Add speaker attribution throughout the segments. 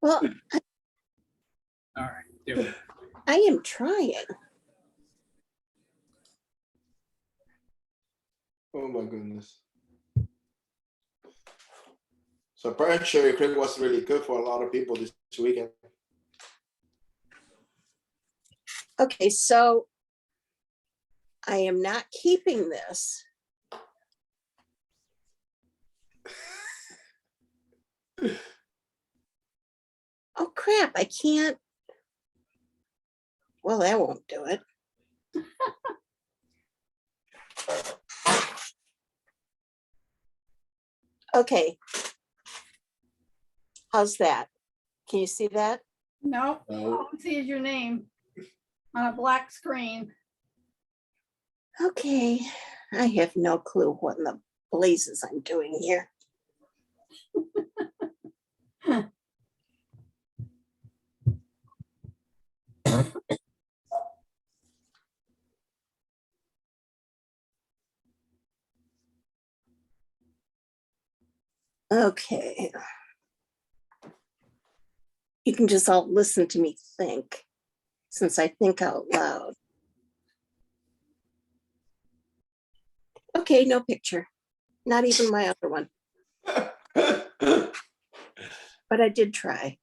Speaker 1: Well,
Speaker 2: All right, do it.
Speaker 1: I am trying.
Speaker 3: Oh my goodness. So apparently Cherry Creek was really good for a lot of people this weekend.
Speaker 1: Okay, so I am not keeping this. Oh crap, I can't. Well, that won't do it. Okay. How's that? Can you see that?
Speaker 4: No,
Speaker 3: No.
Speaker 4: all I see is your name on a black screen.
Speaker 1: Okay, I have no clue what in the blazes I'm doing here. Okay. You can just all listen to me think, since I think out loud. Okay, no picture. Not even my other one, but I did try.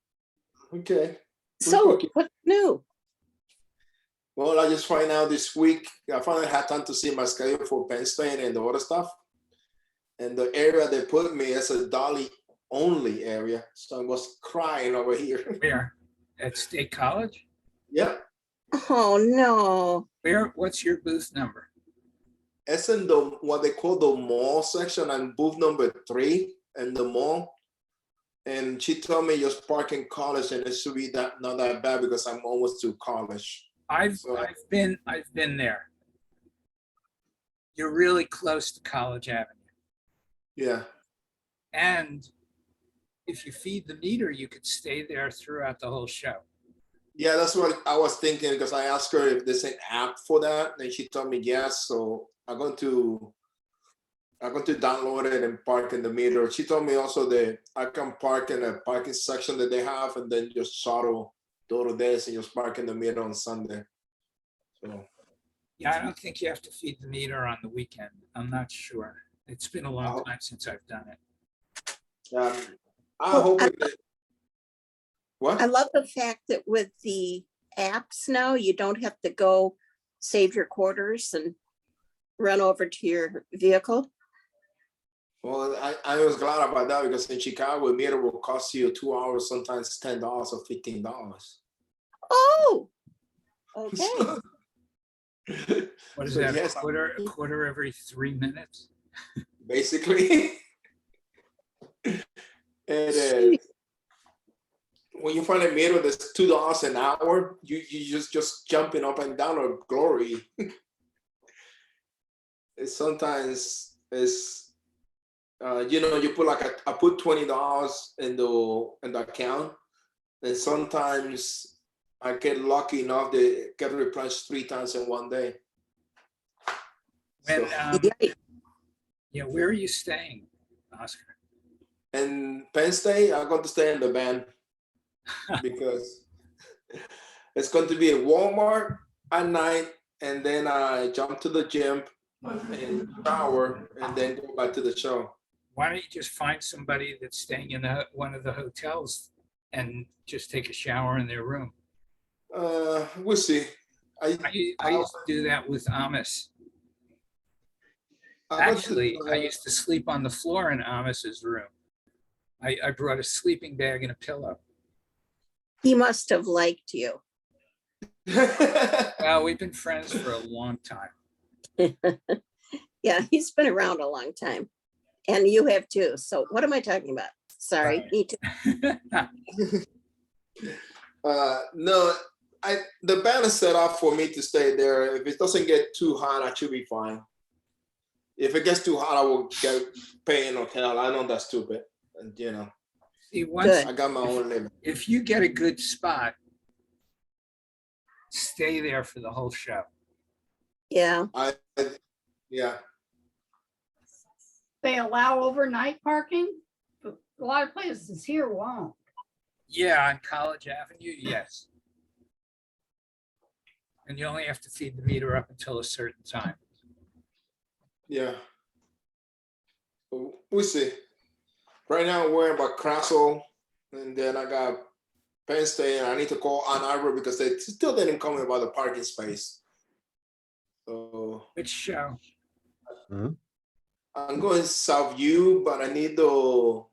Speaker 3: Okay.
Speaker 1: So,
Speaker 3: Okay.
Speaker 1: what's new?
Speaker 3: Well, I just find out this week, I finally had time to see my schedule for Penn State and the other stuff. And the area they put me is a Dolly only area. So I was crying over here.
Speaker 2: Where? At State College?
Speaker 3: Yeah.
Speaker 1: Oh, no.
Speaker 2: Where? What's your booth number?
Speaker 3: It's in the what they call the mall section and booth number 3 in the mall. And she told me just park in college and it should be that not that bad because I'm almost to college.
Speaker 2: I've
Speaker 3: So-
Speaker 2: been there. You're really close to College Avenue.
Speaker 3: Yeah.
Speaker 2: And if you feed the meter, you could stay there throughout the whole show.
Speaker 3: Yeah, that's what I was thinking because I asked her if there's an app for that, and she told me yes. So I'm going to download it and park in the meter. She told me also that I can park in a parking section that they have, and then just shuttle door to this and just park in the meter on Sunday. So
Speaker 2: Yeah, I don't think you have to feed the meter on the weekend. I'm not sure. It's been a long time since I've done it.
Speaker 3: I
Speaker 1: Well,
Speaker 3: hope
Speaker 1: I-
Speaker 3: that. What?
Speaker 1: I love the fact that with the apps now, you don't have to go save your quarters and run over to your vehicle.
Speaker 3: Well, I was glad about that because in Chicago, a meter will cost you 2 hours, sometimes $10 or $15.
Speaker 1: Oh, okay.
Speaker 2: What is
Speaker 3: So,
Speaker 2: that?
Speaker 3: yes,
Speaker 2: A quarter every 3 minutes?
Speaker 3: basically. And when you find a meter that's $2 an hour, you just jumping up and down or glory. Sometimes it's you put I put $20 in the account, and sometimes I get lucky enough to get replenished 3 times in one day.
Speaker 2: When,
Speaker 3: So,
Speaker 1: Yeah,
Speaker 2: where are you staying, Oscar?
Speaker 3: and Penn State, I'm going to stay in the band because it's going to be a Walmart at night, and then I jump to the gym and shower, and then go back to the show.
Speaker 2: Why don't you just find somebody that's staying in one of the hotels and just take a shower in their room?
Speaker 3: We'll see.
Speaker 2: I used to do that with Amos.
Speaker 3: I went to-
Speaker 2: Actually, I used to sleep on the floor in Amos's room. I brought a sleeping bag and a pillow.
Speaker 1: he must have liked you.
Speaker 2: Well, we've been friends for a long time.
Speaker 1: Yeah, he's been around a long time. And you have too. So what am I talking about? Sorry,
Speaker 2: Right.
Speaker 1: me too.
Speaker 3: No, the band is set up for me to stay there. If it doesn't get too hot, I should be fine. If it gets too hot, I will pay an hotel. I know that's stupid, and
Speaker 2: See, once
Speaker 1: Good.
Speaker 3: I got my own limit.
Speaker 2: if you get a good spot, stay there for the whole show.
Speaker 1: Yeah.
Speaker 3: Yeah.
Speaker 4: They allow overnight parking, but a lot of places here won't.
Speaker 2: Yeah, on College Avenue, yes. And you only have to feed the meter up until a certain time.
Speaker 3: Yeah. We'll see. Right now, I'm worrying about Crassel, and then I got Penn State, and I need to call Ann Arbor because they still didn't call me about the parking space. So
Speaker 2: Which show?
Speaker 3: I'm going South U, but I need the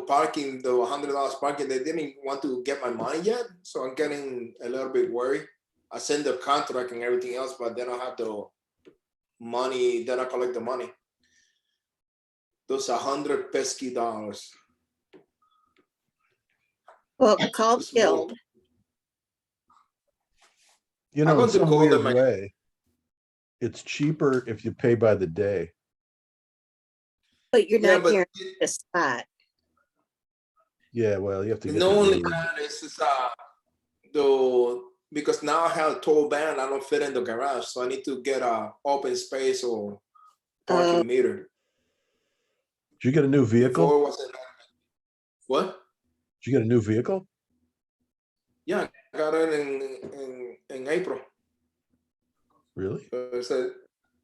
Speaker 3: parking, the $100 parking. They didn't want to get my money yet, so I'm getting a little bit worried. I send the contract and everything else, but they don't have the money. They don't collect the money. Those $100 pesky dollars.
Speaker 1: Well, call
Speaker 3: The small-
Speaker 1: Guild.
Speaker 5: You
Speaker 3: I'm
Speaker 5: know, in
Speaker 3: going to
Speaker 5: some
Speaker 3: call
Speaker 5: weird
Speaker 3: them again.
Speaker 5: way, it's cheaper if you pay by the day.
Speaker 1: But you're
Speaker 3: Yeah,
Speaker 1: not
Speaker 3: but
Speaker 1: near the spot.
Speaker 5: Yeah, well, you have to get
Speaker 3: not
Speaker 5: the
Speaker 3: only
Speaker 5: road.
Speaker 3: that, it's because now I have a tall van, I don't fit in the garage, so I need to get a open space or parking meter.
Speaker 5: Did you get a new vehicle?
Speaker 3: Before it wasn't. What?
Speaker 5: Did you get a new vehicle?
Speaker 3: Yeah, I got it in April.
Speaker 5: Really?
Speaker 3: It's a,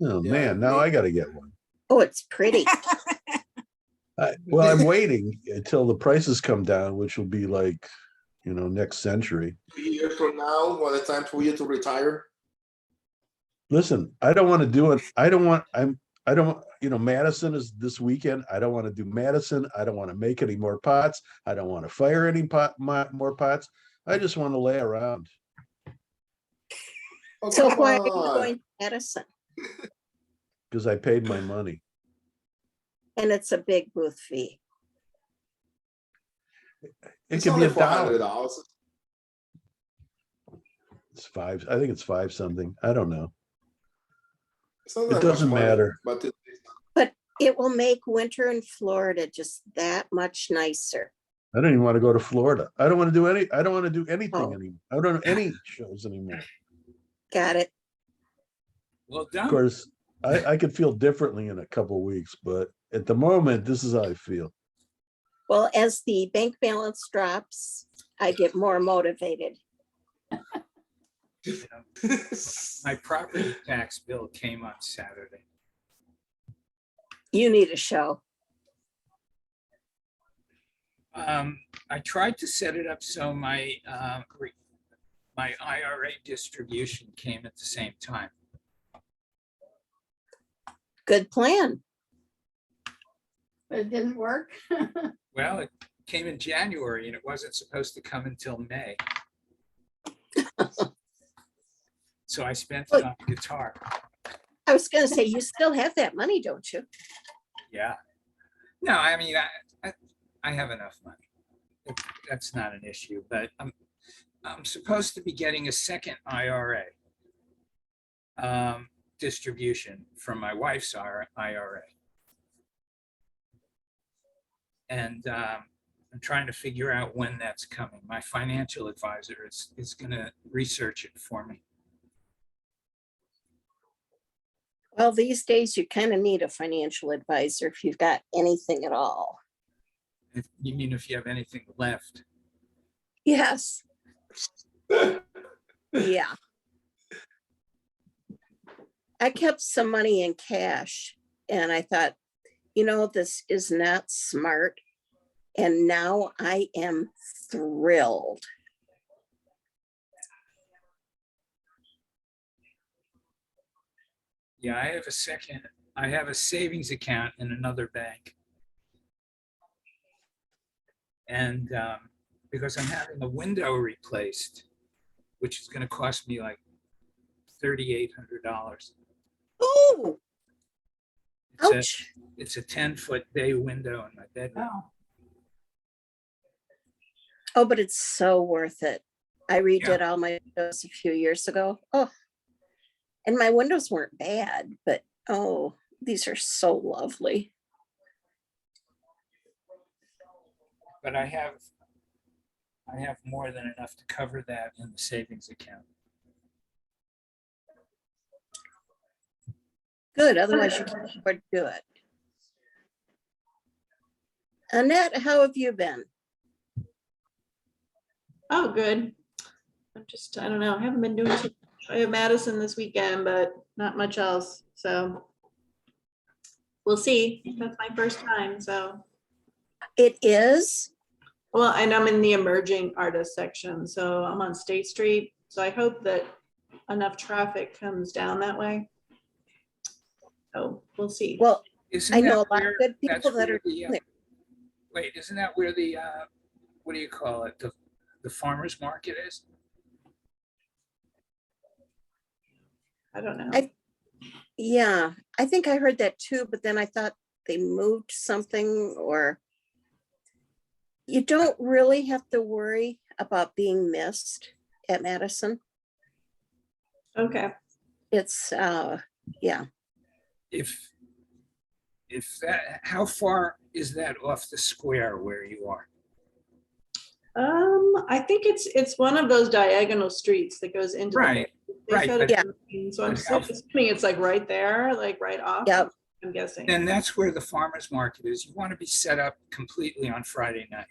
Speaker 5: Oh,
Speaker 3: Yeah,
Speaker 5: man, now I gotta get one.
Speaker 1: Oh, it's pretty.
Speaker 5: Well, I'm waiting until the prices come down, which will be like, next century.
Speaker 3: 2 years from now, when it's time for you to retire.
Speaker 5: Listen, I don't want to do it. I don't, Madison is this weekend. I don't want to do Madison. I don't want to make any more pots. I don't want to fire any more pots. I just want to lay around.
Speaker 3: Oh,
Speaker 1: So
Speaker 3: come
Speaker 1: why are you
Speaker 3: on.
Speaker 1: going to Edison?
Speaker 5: Because I paid my money.
Speaker 1: And it's a big booth fee.
Speaker 5: It
Speaker 3: It's
Speaker 5: could be
Speaker 3: only
Speaker 5: $1.
Speaker 3: $400.
Speaker 5: It's five. I think it's five something. I don't know.
Speaker 3: It's not
Speaker 5: It
Speaker 3: that much
Speaker 5: doesn't
Speaker 3: money,
Speaker 5: matter.
Speaker 3: but
Speaker 1: But it will make winter in Florida just that much nicer.
Speaker 5: I don't even want to go to Florida. I don't want to do anything
Speaker 1: Oh.
Speaker 5: anymore. I don't have any shows anymore.
Speaker 1: Got it.
Speaker 2: Well
Speaker 5: Of
Speaker 2: done.
Speaker 5: course, I could feel differently in a couple of weeks, but at the moment, this is how I feel.
Speaker 1: Well, as the bank balance drops, I get more motivated.
Speaker 2: My property tax bill came on Saturday.
Speaker 1: You need a show.
Speaker 2: I tried to set it up so my IRA distribution came at the same time.
Speaker 1: Good plan.
Speaker 4: But it didn't work.
Speaker 2: Well, it came in January and it wasn't supposed to come until May. So I spent it on guitar.
Speaker 1: I was going to say, you still have that money, don't you?
Speaker 2: Yeah. No, I mean, I have enough money. That's not an issue, but I'm supposed to be getting a second IRA distribution from my wife's IRA. And I'm trying to figure out when that's coming. My financial advisor is going to research it for me.
Speaker 1: Well, these days you kind of need a financial advisor if you've got anything at all.
Speaker 2: You mean if you have anything left?
Speaker 1: Yes. Yeah. I kept some money in cash and I thought, this is not smart. And now I am thrilled.
Speaker 2: Yeah, I have a savings account in another bank. And because I'm having a window replaced, which is going to cost me like $3,800.
Speaker 1: Oh, ouch.
Speaker 2: It's a 10-foot bay window in my bedroom.
Speaker 4: Oh,
Speaker 1: Oh, but it's so worth it. I redid all my windows a few years ago. Oh, and my windows weren't bad, but these are so lovely.
Speaker 2: But I have more than enough to cover that in the savings account.
Speaker 1: Good, otherwise you can't afford to do it. Annette, how have you been?
Speaker 4: Oh, good. I don't know, I haven't been doing too much. I have Madison this weekend, but not much else, so. We'll see. That's my first time, so.
Speaker 1: It is.
Speaker 4: Well, and I'm in the emerging artist section, so I'm on State Street. So I hope that enough traffic comes down that way. So we'll see.
Speaker 1: Well,
Speaker 2: Isn't
Speaker 1: I know a
Speaker 2: that
Speaker 1: lot of
Speaker 2: where-
Speaker 1: good
Speaker 2: that's
Speaker 1: people that
Speaker 2: where
Speaker 1: are
Speaker 2: the,
Speaker 1: there.
Speaker 2: Wait, isn't that where the, what do you call it? The farmer's market is?
Speaker 4: I don't know.
Speaker 1: Yeah, I think I heard that too, but then I thought they moved something, or you don't really have to worry about being missed at Madison.
Speaker 4: Okay.
Speaker 1: It's yeah.
Speaker 2: If that, how far is that off the square where you are?
Speaker 4: I think it's one of those diagonal streets that goes into. the
Speaker 2: Right,
Speaker 4: bay. They
Speaker 2: right,
Speaker 4: said
Speaker 2: but-
Speaker 4: it's- So I'm
Speaker 2: but how-
Speaker 4: assuming it's like right there, like right off.
Speaker 1: Yep.
Speaker 4: I'm guessing.
Speaker 2: Then that's where the farmer's market is. You want to be set up completely on Friday night.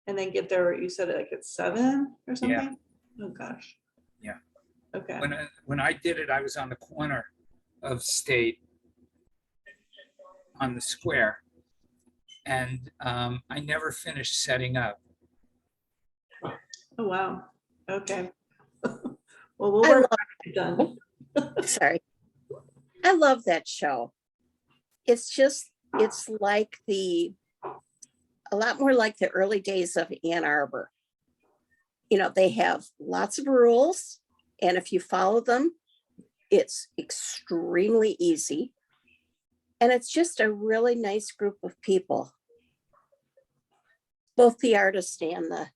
Speaker 4: And then get there, you said like at 7 or something? Oh, gosh.
Speaker 2: Yeah.
Speaker 4: Okay.
Speaker 2: When I did it, I was on the corner of State on the square. And I never finished setting up.
Speaker 4: Oh, wow. Okay. Well, we'll
Speaker 1: I
Speaker 4: work on it done.
Speaker 1: Sorry. I love that show. It's just, it's like a lot more like the early days of Ann Arbor. You know, they have lots of rules, and if you follow them, it's extremely easy. And it's just a really nice group of people, both the artists and the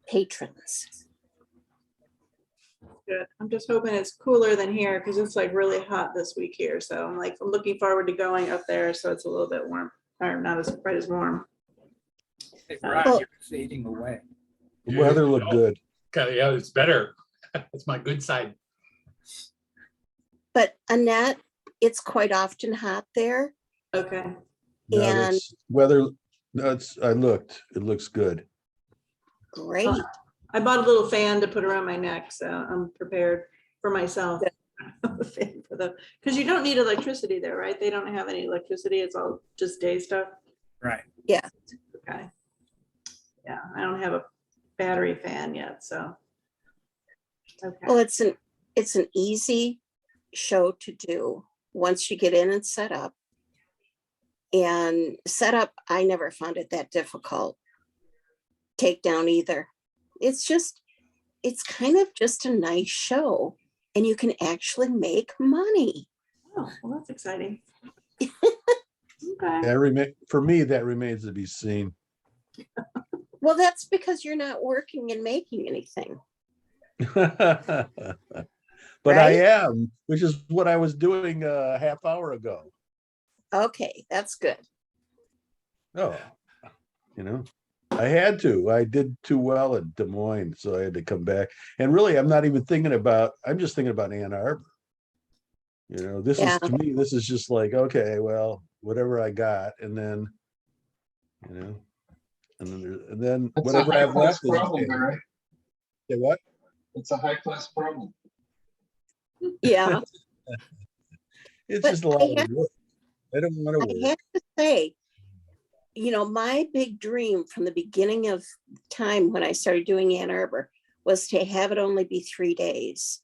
Speaker 1: patrons.
Speaker 4: Good. I'm just hoping it's cooler than here because it's like really hot this week here. So I'm looking forward to going up there. So it's a little bit warm, or not as quite as warm.
Speaker 2: Hey,
Speaker 4: Oh.
Speaker 2: Rod, you're fading away.
Speaker 5: The weather looked good.
Speaker 6: Okay, yeah, it's better. It's my good side.
Speaker 1: But Annette, it's quite often hot there.
Speaker 4: Okay.
Speaker 5: No,
Speaker 1: And-
Speaker 5: that's weather, I looked, it looks good.
Speaker 1: Great.
Speaker 4: I bought a little fan to put around my neck, so I'm prepared for myself. Because you don't need electricity there, right? They don't have any electricity. It's all just day stuff.
Speaker 2: Right.
Speaker 4: Okay. Yeah, I don't have a battery fan yet, so. Okay.
Speaker 1: Well, it's an easy show to do once you get in and set up. And set up, I never found it that difficult. Take down either. It's kind of just a nice show, and you can actually make money.
Speaker 4: Oh, well, that's exciting. Okay.
Speaker 5: For me, that remains to be seen.
Speaker 1: Well, that's because you're not working and making anything.
Speaker 5: But
Speaker 1: Right?
Speaker 5: I am, which is what I was doing a half hour ago.
Speaker 1: Okay, that's good.
Speaker 5: Oh, I had to. I did too well at Des Moines, so I had to come back. And really, I'm not even thinking about, I'm just thinking about Ann Arbor. This
Speaker 1: Yeah.
Speaker 5: is, to me, this is just like, okay, well, whatever I got, and then, and then
Speaker 7: That's a
Speaker 5: whatever I have
Speaker 7: high-class
Speaker 5: left is
Speaker 7: problem,
Speaker 5: okay.
Speaker 7: all right?
Speaker 5: Say what?
Speaker 7: It's a high-class problem.
Speaker 1: Yeah.
Speaker 5: It's
Speaker 1: But
Speaker 5: just a lot of work. I don't want to
Speaker 1: I
Speaker 5: work.
Speaker 1: have to say, my big dream from the beginning of time when I started doing Ann Arbor was to have it only be 3 days.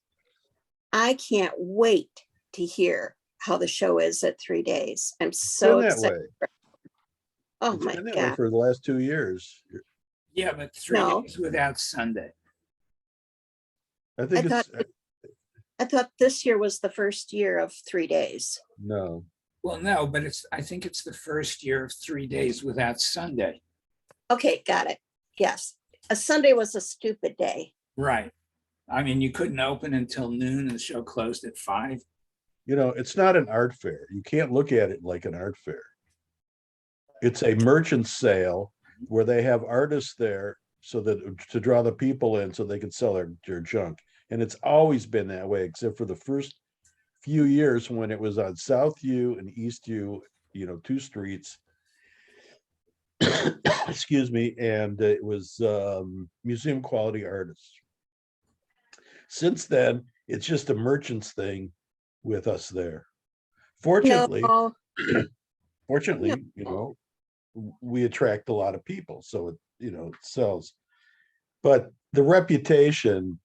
Speaker 1: I can't wait to hear how the show is at 3 days. I'm so
Speaker 5: Been that
Speaker 1: excited.
Speaker 5: way.
Speaker 1: Oh
Speaker 5: It's
Speaker 1: my
Speaker 5: been that way
Speaker 1: God.
Speaker 5: for the last 2 years.
Speaker 2: Yeah, but 3
Speaker 1: No.
Speaker 2: days without Sunday.
Speaker 5: I think
Speaker 1: I
Speaker 5: it's,
Speaker 1: I thought this year was the first year of 3 days.
Speaker 5: no.
Speaker 2: Well, no, but I think it's the first year of 3 days without Sunday.
Speaker 1: Okay, got it. Yes. A Sunday was a stupid day.
Speaker 2: Right. I mean, you couldn't open until noon and the show closed at 5.
Speaker 5: It's not an art fair. You can't look at it like an art fair. It's a merchant sale where they have artists there so that to draw the people in so they can sell their junk. And it's always been that way, except for the first few years when it was on South U and East U, 2 streets. excuse me, and it was museum quality artists. Since then, it's just a merchants thing with us there. Fortunately,
Speaker 1: No,
Speaker 5: fortunately, you know, we attract a lot of people, so it, you know, it sells. But the reputation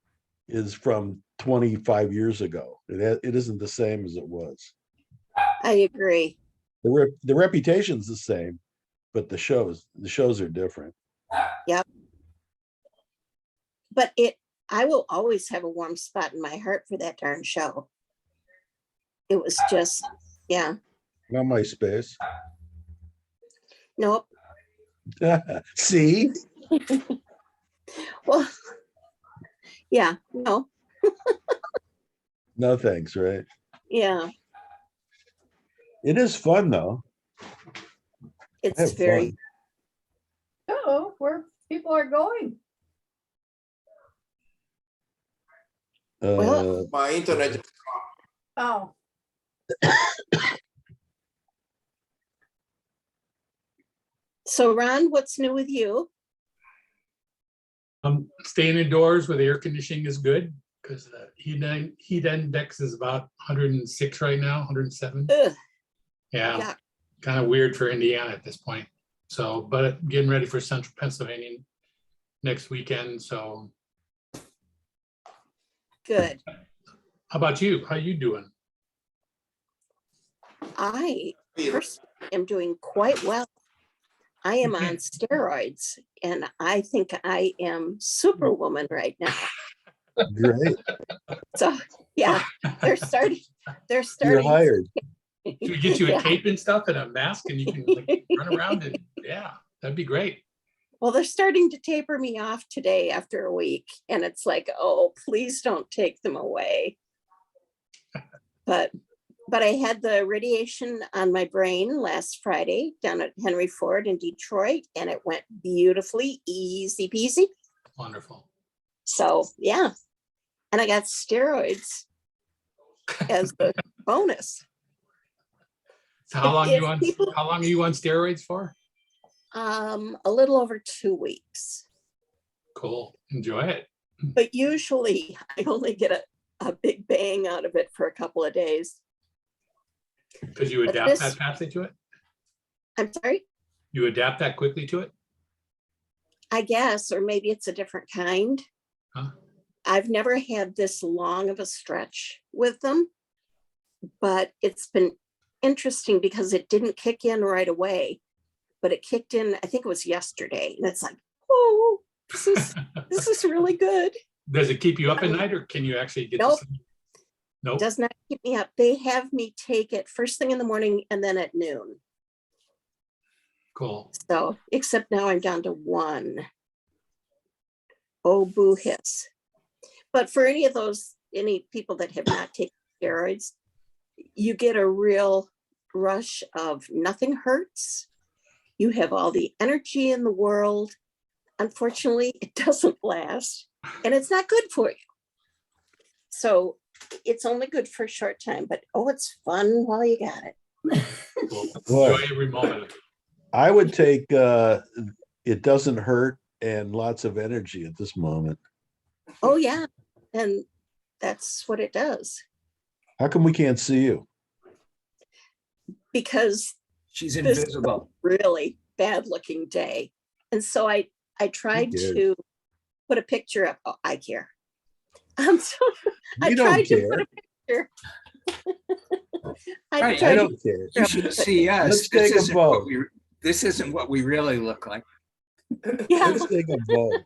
Speaker 5: is from 25 years ago. It isn't the same as it was.
Speaker 1: I agree.
Speaker 5: The reputation's the same, but the shows are different.
Speaker 1: But I will always have a warm spot in my heart for that darn show. It was just, yeah,
Speaker 5: Not my space.
Speaker 1: nope.
Speaker 5: See,
Speaker 1: Well, yeah, no,
Speaker 5: no thanks, right?
Speaker 1: yeah,
Speaker 5: It is fun though. I
Speaker 1: it's
Speaker 5: have
Speaker 1: very,
Speaker 5: fun.
Speaker 8: Oh, where people are going.
Speaker 1: Well-
Speaker 3: My internet.
Speaker 8: Oh,
Speaker 1: so Ron, what's new with you?
Speaker 6: Staying indoors with air conditioning is good because the heat index is about 106 right now, 107.
Speaker 1: Ugh,
Speaker 6: Yeah,
Speaker 1: yeah,
Speaker 6: kind of weird for Indiana at this point. So, but getting ready for central Pennsylvania next weekend. So
Speaker 1: good.
Speaker 6: how about you? How you doing?
Speaker 1: I personally am doing quite well. I am on steroids and I think I am superwoman right now.
Speaker 5: Great.
Speaker 1: So, yeah, they're starting.
Speaker 5: You're
Speaker 1: to-
Speaker 5: hired.
Speaker 6: Should we get you a
Speaker 1: Yeah.
Speaker 6: cape and stuff and a mask and you can like run around and yeah, that'd be great.
Speaker 1: Well, they're starting to taper me off today after a week. And it's like, oh, please don't take them away. But I had the radiation on my brain last Friday down at Henry Ford in Detroit, and it went beautifully, easy peasy.
Speaker 6: Wonderful.
Speaker 1: So, yeah. And I got steroids as the bonus.
Speaker 6: So how long
Speaker 1: If
Speaker 6: you on
Speaker 1: people-
Speaker 6: how long are you on steroids for?
Speaker 1: A little over 2 weeks.
Speaker 6: Cool. Enjoy it.
Speaker 1: But usually I only get a big bang out of it for a couple of days.
Speaker 6: Because you
Speaker 1: But
Speaker 6: adapt
Speaker 1: this-
Speaker 6: that fastly to it?
Speaker 1: I'm sorry,
Speaker 6: You adapt that quickly to it?
Speaker 1: I guess, or maybe it's a different kind.
Speaker 6: Huh?
Speaker 1: I've never had this long of a stretch with them, but it's been interesting because it didn't kick in right away, but it kicked in, I think it was yesterday, and it's like, oh, this is really good.
Speaker 6: Does it keep you up at night or can you actually get to
Speaker 1: Nope.
Speaker 6: sleep? Nope.
Speaker 1: Does not keep me up. They have me take it first thing in the morning and then at noon.
Speaker 6: Cool.
Speaker 1: So, except now I'm down to 1. Oh, boo hiss. But for any people that have not taken steroids, you get a real rush of nothing hurts. You have all the energy in the world. Unfortunately, it doesn't last and it's not good for you. So it's only good for a short time, but oh, it's fun while you got it.
Speaker 6: Cool.
Speaker 5: Boy.
Speaker 6: Enjoy every moment of it.
Speaker 5: I would take it doesn't hurt and lots of energy at this moment.
Speaker 1: Oh, yeah. And that's what it does.
Speaker 5: How come we can't see you?
Speaker 1: Because
Speaker 2: She's
Speaker 1: This-
Speaker 2: invisible.
Speaker 1: really bad looking day. And so I tried
Speaker 5: cares?
Speaker 1: to put a picture up. Oh, I care. So I
Speaker 5: You don't
Speaker 1: tried to
Speaker 5: care.
Speaker 1: put a picture. I
Speaker 2: Right,
Speaker 1: tried
Speaker 5: I
Speaker 1: to
Speaker 5: don't care.
Speaker 2: You should see us.
Speaker 5: Let's take a vote.
Speaker 2: This isn't what we really look like.
Speaker 1: yeah,
Speaker 5: Let's take a vote.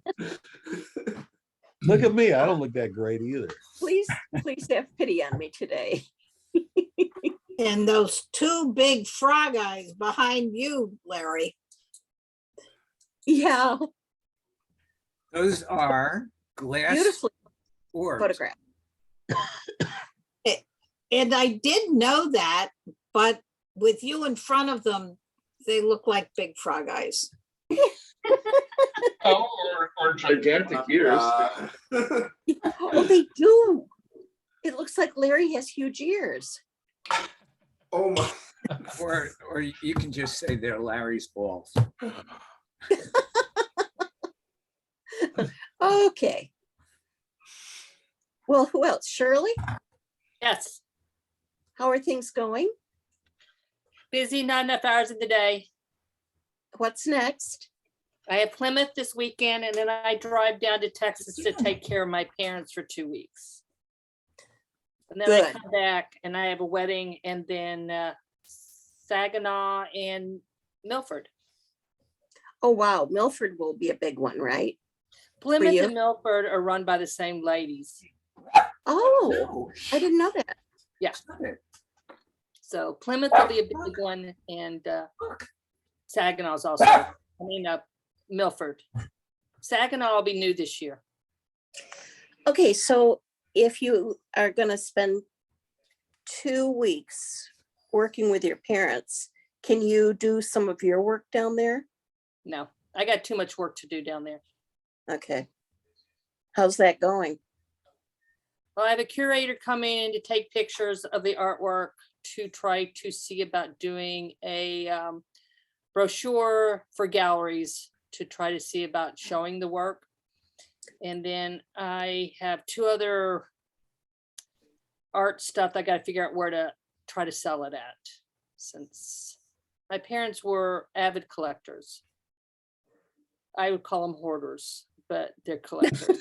Speaker 5: Look at me. I don't look that great either.
Speaker 1: please have pity on me today.
Speaker 9: And those 2 big frog eyes behind you, Larry.
Speaker 1: Yeah,
Speaker 2: Those are glass
Speaker 1: beautifully
Speaker 2: orbs.
Speaker 1: photographed.
Speaker 9: And I did know that, but with you in front of them, they look like big frog eyes.
Speaker 7: Oh, or gigantic ears.
Speaker 1: Oh, they do. It looks like Larry has huge ears.
Speaker 3: Oh my.
Speaker 2: Or you can just say they're Larry's balls.
Speaker 1: Okay. Well, who else? Shirley,
Speaker 10: Yes,
Speaker 1: how are things going?
Speaker 10: busy, not enough hours in the day.
Speaker 1: What's next?
Speaker 10: I have Plymouth this weekend and then I drive down to Texas to take care of my parents for 2 weeks. And then I
Speaker 1: Good.
Speaker 10: come back and I have a wedding and then Saginaw and Milford.
Speaker 1: Oh, wow. Milford will be a big one, right?
Speaker 10: Plymouth
Speaker 1: you?
Speaker 10: and Milford are run by the same ladies.
Speaker 1: Oh, I didn't know that.
Speaker 10: So Plymouth will be a big one and Saginaw is also, Milford. Saginaw will be new this year.
Speaker 1: Okay, so if you are gonna spend 2 weeks working with your parents, can you do some of your work down there?
Speaker 10: No, I got too much work to do down there.
Speaker 1: Okay. How's that going?
Speaker 10: Well, I have a curator coming in to take pictures of the artwork to try to see about doing a brochure for galleries to try to see about showing the work. And then I have 2 other art stuff I got to figure out where to try to sell it at, since my parents were avid collectors. I would call them hoarders, but they're collectors.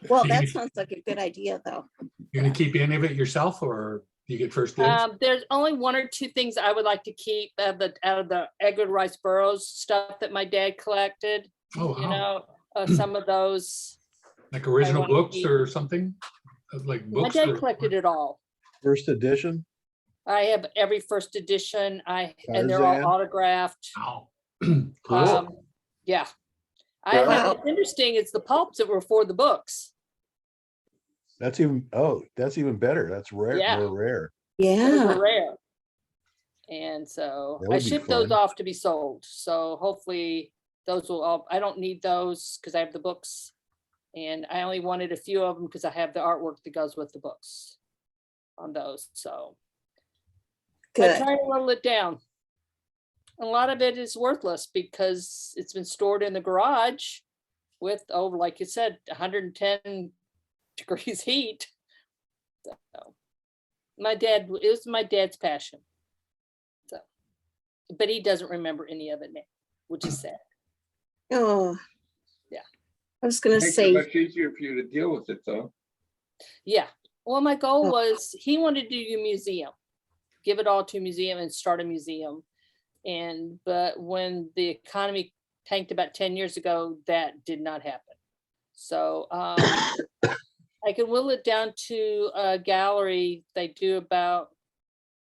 Speaker 1: Well, that sounds like a good idea, though.
Speaker 6: You're gonna keep any of it yourself or you get first dibs?
Speaker 10: There's only 1 or 2 things I would like to keep out of the Edgar Rice Burroughs stuff that my dad collected.
Speaker 6: Oh,
Speaker 10: You
Speaker 6: wow.
Speaker 10: know, some of those.
Speaker 6: Like original
Speaker 10: wanna
Speaker 6: books
Speaker 10: keep-
Speaker 6: or something? Like
Speaker 10: My
Speaker 6: books?
Speaker 10: dad
Speaker 6: or-
Speaker 10: collected it all.
Speaker 5: First edition?
Speaker 10: I have every first edition. And they're
Speaker 5: Tarzan?
Speaker 10: all autographed.
Speaker 6: Wow.
Speaker 5: Cool.
Speaker 10: Yeah.
Speaker 1: Wow.
Speaker 10: What's interesting is the pulps that were for the books.
Speaker 5: That's even better. That's rare,
Speaker 10: Yeah.
Speaker 5: more rare.
Speaker 10: Those
Speaker 1: Yeah.
Speaker 10: were rare. And so
Speaker 5: That
Speaker 10: I
Speaker 5: would be
Speaker 10: shipped those
Speaker 5: fun.
Speaker 10: off to be sold. So hopefully those will all, I don't need those because I have the books. And I only wanted a few of them because I have the artwork that goes with the books on those. So I
Speaker 1: Good.
Speaker 10: try to whittle it down. A lot of it is worthless because it's been stored in the garage with, like you said, 110 degrees heat. So it was my dad's passion. So, but he doesn't remember any of it now, which is sad.
Speaker 1: Oh.
Speaker 10: Yeah.
Speaker 1: I was gonna
Speaker 7: Makes it
Speaker 1: say,
Speaker 7: much easier for you to deal with it, though.
Speaker 10: Yeah. Well, my goal
Speaker 1: Oh.
Speaker 10: was he wanted to do a museum, give it all to a museum and start a museum. But when the economy tanked about 10 years ago, that did not happen. So I can whittle it down to a gallery. They do about,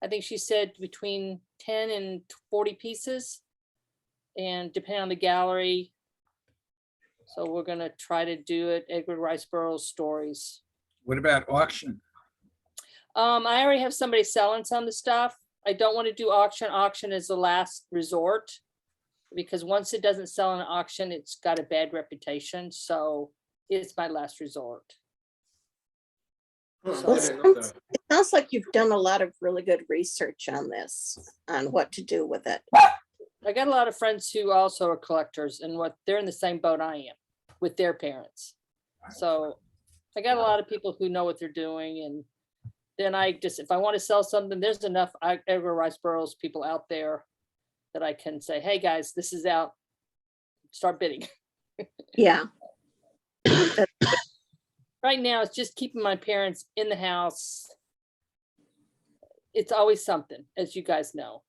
Speaker 10: I think she said between 10 and 40 pieces. And depending on the gallery. So we're gonna try to do it, Edgar Rice Burroughs stories.
Speaker 2: What about auction?
Speaker 10: I already have somebody selling some of the stuff. I don't want to do auction. Auction is the last resort. Because once it doesn't sell in an auction, it's got a bad reputation. So it's my last resort.
Speaker 3: Huh,
Speaker 10: So-
Speaker 3: I didn't know that.
Speaker 1: it sounds like you've done a lot of really good research on this, on what to do with it.
Speaker 10: I got a lot of friends who also are collectors and they're in the same boat I am with their parents. So I got a lot of people who know what they're doing. And then if I want to sell something, there's enough Edgar Rice Burroughs people out there that I can say, hey guys, this is out, start bidding.
Speaker 1: Yeah.
Speaker 10: Right now, it's just keeping my parents in the house. It's always something, as you guys know.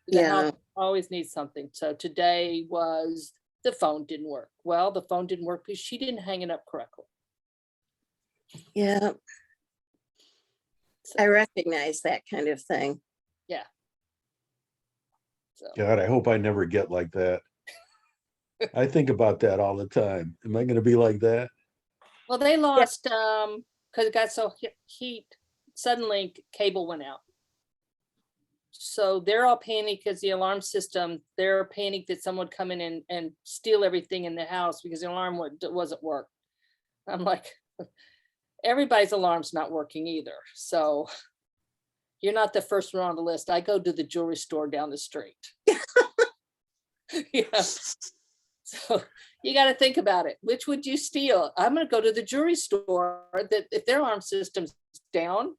Speaker 10: The house always needs something. So today was the phone didn't work. Well, the phone didn't work because she didn't hang it up correctly.
Speaker 1: Yeah. I recognize that kind of thing.
Speaker 10: So
Speaker 5: God, I hope I never get like that. I think about that all the time. Am I gonna be like that?
Speaker 10: well, they lost because it got so heat. Suddenly, cable went out. So they're all panicked because the alarm system. They're panicked that someone would come in and steal everything in the house because the alarm wasn't work. I'm like, everybody's alarm's not working either. So you're not the first one on the list. I go to the jewelry store down the street. Yeah. So you got to think about it. Which would you steal? I'm going to go to the jewelry store that if their alarm system's down,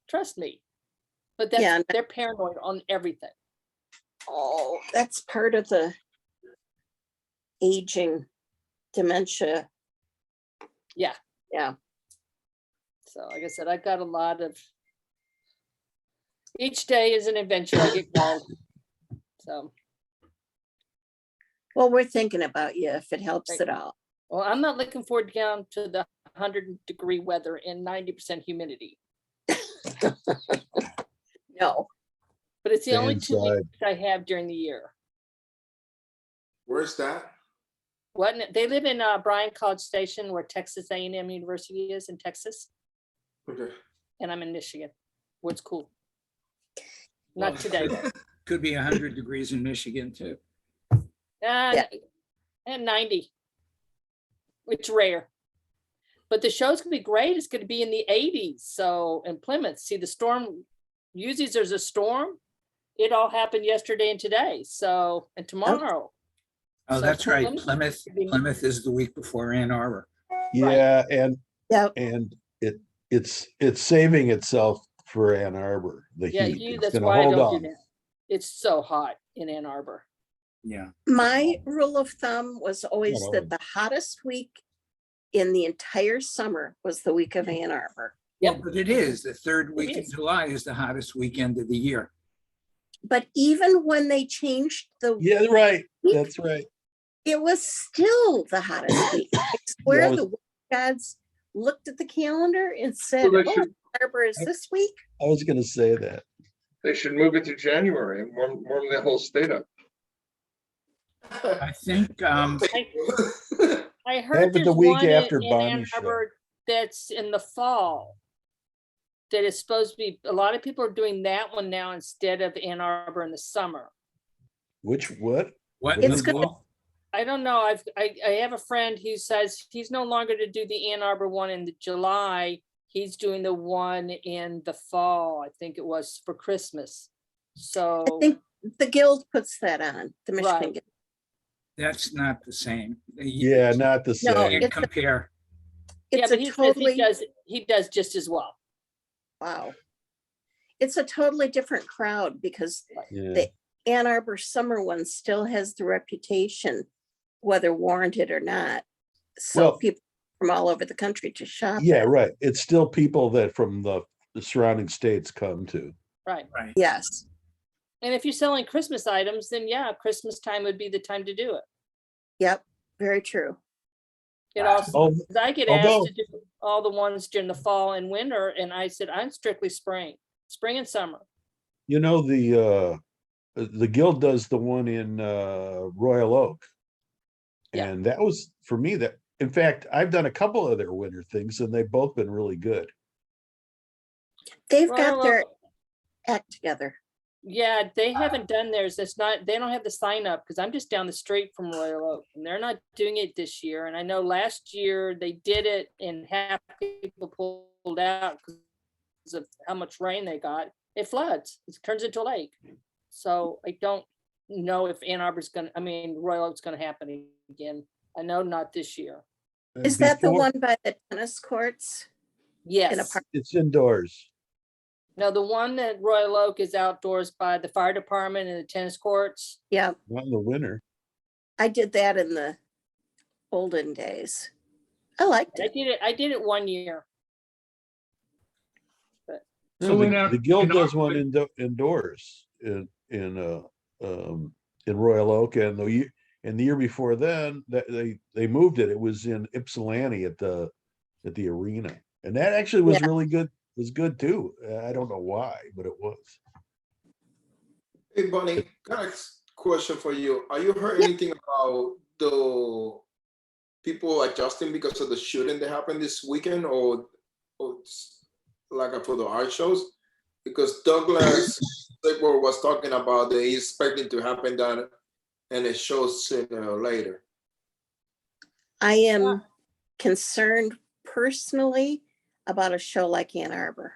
Speaker 10: trust me. But that's,
Speaker 1: Yeah.
Speaker 10: they're paranoid on everything.
Speaker 1: Oh, that's part of the aging dementia.
Speaker 10: Yeah.
Speaker 1: Yeah.
Speaker 10: So like I said, I've got a lot of, each day is an adventure. I get called. So,
Speaker 1: Well, we're thinking about you if it helps
Speaker 10: Right.
Speaker 1: at all.
Speaker 10: well, I'm not looking forward down to the 100-degree weather and 90% humidity,
Speaker 1: No.
Speaker 10: but it's the
Speaker 5: Stay
Speaker 10: only 2
Speaker 5: inside.
Speaker 10: weeks I have during the year.
Speaker 3: Where's that?
Speaker 10: What, they live in Bryan College Station where Texas A&M University is in Texas,
Speaker 3: Okay.
Speaker 10: and I'm in Michigan, where it's cool.
Speaker 2: Well,
Speaker 10: Not today.
Speaker 2: Could be 100 degrees in Michigan too.
Speaker 1: Yeah.
Speaker 10: And 90, which rare. But the show's gonna be great. It's gonna be in the 80s. So in Plymouth, see the storm, usually there's a storm. It all happened yesterday and today. So, and tomorrow.
Speaker 2: Oh,
Speaker 10: So
Speaker 2: that's right.
Speaker 10: Plymouth-
Speaker 2: Plymouth is the week before Ann Arbor.
Speaker 5: Yeah, and
Speaker 1: Yep.
Speaker 5: it's saving itself for Ann Arbor, the
Speaker 10: Yeah,
Speaker 5: heat. It's
Speaker 10: that's
Speaker 5: gonna
Speaker 10: why I
Speaker 5: hold
Speaker 10: don't do
Speaker 5: on.
Speaker 10: that. It's so hot in Ann Arbor.
Speaker 2: Yeah.
Speaker 1: My rule of thumb was always
Speaker 5: Not
Speaker 1: that the hottest week in the entire summer was the week of Ann Arbor.
Speaker 2: Well, but it is. The third week in
Speaker 10: is.
Speaker 2: July is the hottest weekend of the year.
Speaker 1: But even when they changed the,
Speaker 5: Yeah, right. That's right.
Speaker 1: it was still the hottest week. I swear
Speaker 5: was-
Speaker 1: the weather gods looked at the calendar and said,
Speaker 7: Well, they
Speaker 1: oh,
Speaker 7: should-
Speaker 1: Ann Arbor is this week.
Speaker 5: I was gonna say that.
Speaker 7: They should move it to January and warm the whole state up.
Speaker 2: I think,
Speaker 10: I
Speaker 5: Have
Speaker 10: heard
Speaker 5: it the
Speaker 10: there's
Speaker 5: week
Speaker 10: one
Speaker 5: after
Speaker 10: in Ann
Speaker 5: Bonnie's show.
Speaker 10: Arbor that's in the fall. That is supposed to be, a lot of people are doing that one now instead of Ann Arbor in the summer.
Speaker 5: What?
Speaker 2: what?
Speaker 1: It's
Speaker 2: the
Speaker 1: gonna-
Speaker 2: fall?
Speaker 10: I don't know. I have a friend who says he's no longer to do the Ann Arbor one in the July. He's doing the one in the fall. I think it was for Christmas. So,
Speaker 1: I think the guild puts that on, the Michigan
Speaker 10: Right.
Speaker 1: Guild.
Speaker 2: That's not the same.
Speaker 5: Yeah, not the
Speaker 1: No,
Speaker 5: same.
Speaker 2: You
Speaker 1: it's-
Speaker 2: compare.
Speaker 10: yeah,
Speaker 1: It's
Speaker 10: but
Speaker 1: a
Speaker 10: he says
Speaker 1: totally,
Speaker 10: he does just as well.
Speaker 1: wow. It's a totally different crowd because
Speaker 5: Yeah.
Speaker 1: the Ann Arbor summer one still has the reputation, whether warranted or not. So
Speaker 5: Well-
Speaker 1: people from all over the country to shop.
Speaker 5: Yeah,
Speaker 1: there.
Speaker 5: right. It's still people that from the surrounding states come to.
Speaker 10: Right.
Speaker 2: Right.
Speaker 1: Yes.
Speaker 10: And if you're selling Christmas items, then yeah, Christmas time would be the time to do it.
Speaker 1: Yep. Very true.
Speaker 10: It also,
Speaker 5: Oh,
Speaker 10: 'cause I get
Speaker 5: although-
Speaker 10: asked to do all the ones during the fall and winter, and I said, I'm strictly spring and summer.
Speaker 5: you know, the guild does the one in Royal Oak.
Speaker 10: Yeah.
Speaker 5: And that was for me that, in fact, I've done a couple of their winter things and they've both been really good.
Speaker 1: They've
Speaker 10: Royal
Speaker 1: got their
Speaker 10: Oak-
Speaker 1: act together.
Speaker 10: Yeah, they haven't done theirs. It's not, they don't have the sign up because I'm just down the street from Royal Oak and they're not doing it this year. And I know last year they did it and half people pulled out because of how much rain they got. It floods, it turns into a lake. So I don't know if Royal Oak's gonna happen again. I know not this year.
Speaker 5: And
Speaker 1: Is that the
Speaker 5: before-
Speaker 1: one by the tennis courts?
Speaker 10: Yes.
Speaker 1: park?
Speaker 5: It's indoors.
Speaker 10: No, the one at Royal Oak is outdoors by the fire department and the tennis courts.
Speaker 1: Yeah,
Speaker 5: Not in the winter.
Speaker 1: I did that in the olden days. I liked it.
Speaker 10: I did it 1 year.
Speaker 5: No,
Speaker 6: So in
Speaker 5: the,
Speaker 6: our-
Speaker 5: the guild
Speaker 6: in our-
Speaker 5: does one indoors in Royal Oak, and the year before then that they moved it. It was in Ypsilanti at the arena, and that actually was
Speaker 1: Yeah.
Speaker 5: really good. Was good too. I don't know why, but it was.
Speaker 3: Hey, Bonnie, got a question for you. Are you heard anything about the people adjusting because of the shooting that happened this weekend, or like for the art shows? Because Douglas Sigborg was talking about that he's expecting to happen down, and it shows sooner or later.
Speaker 1: I am concerned personally about a show like Ann Arbor.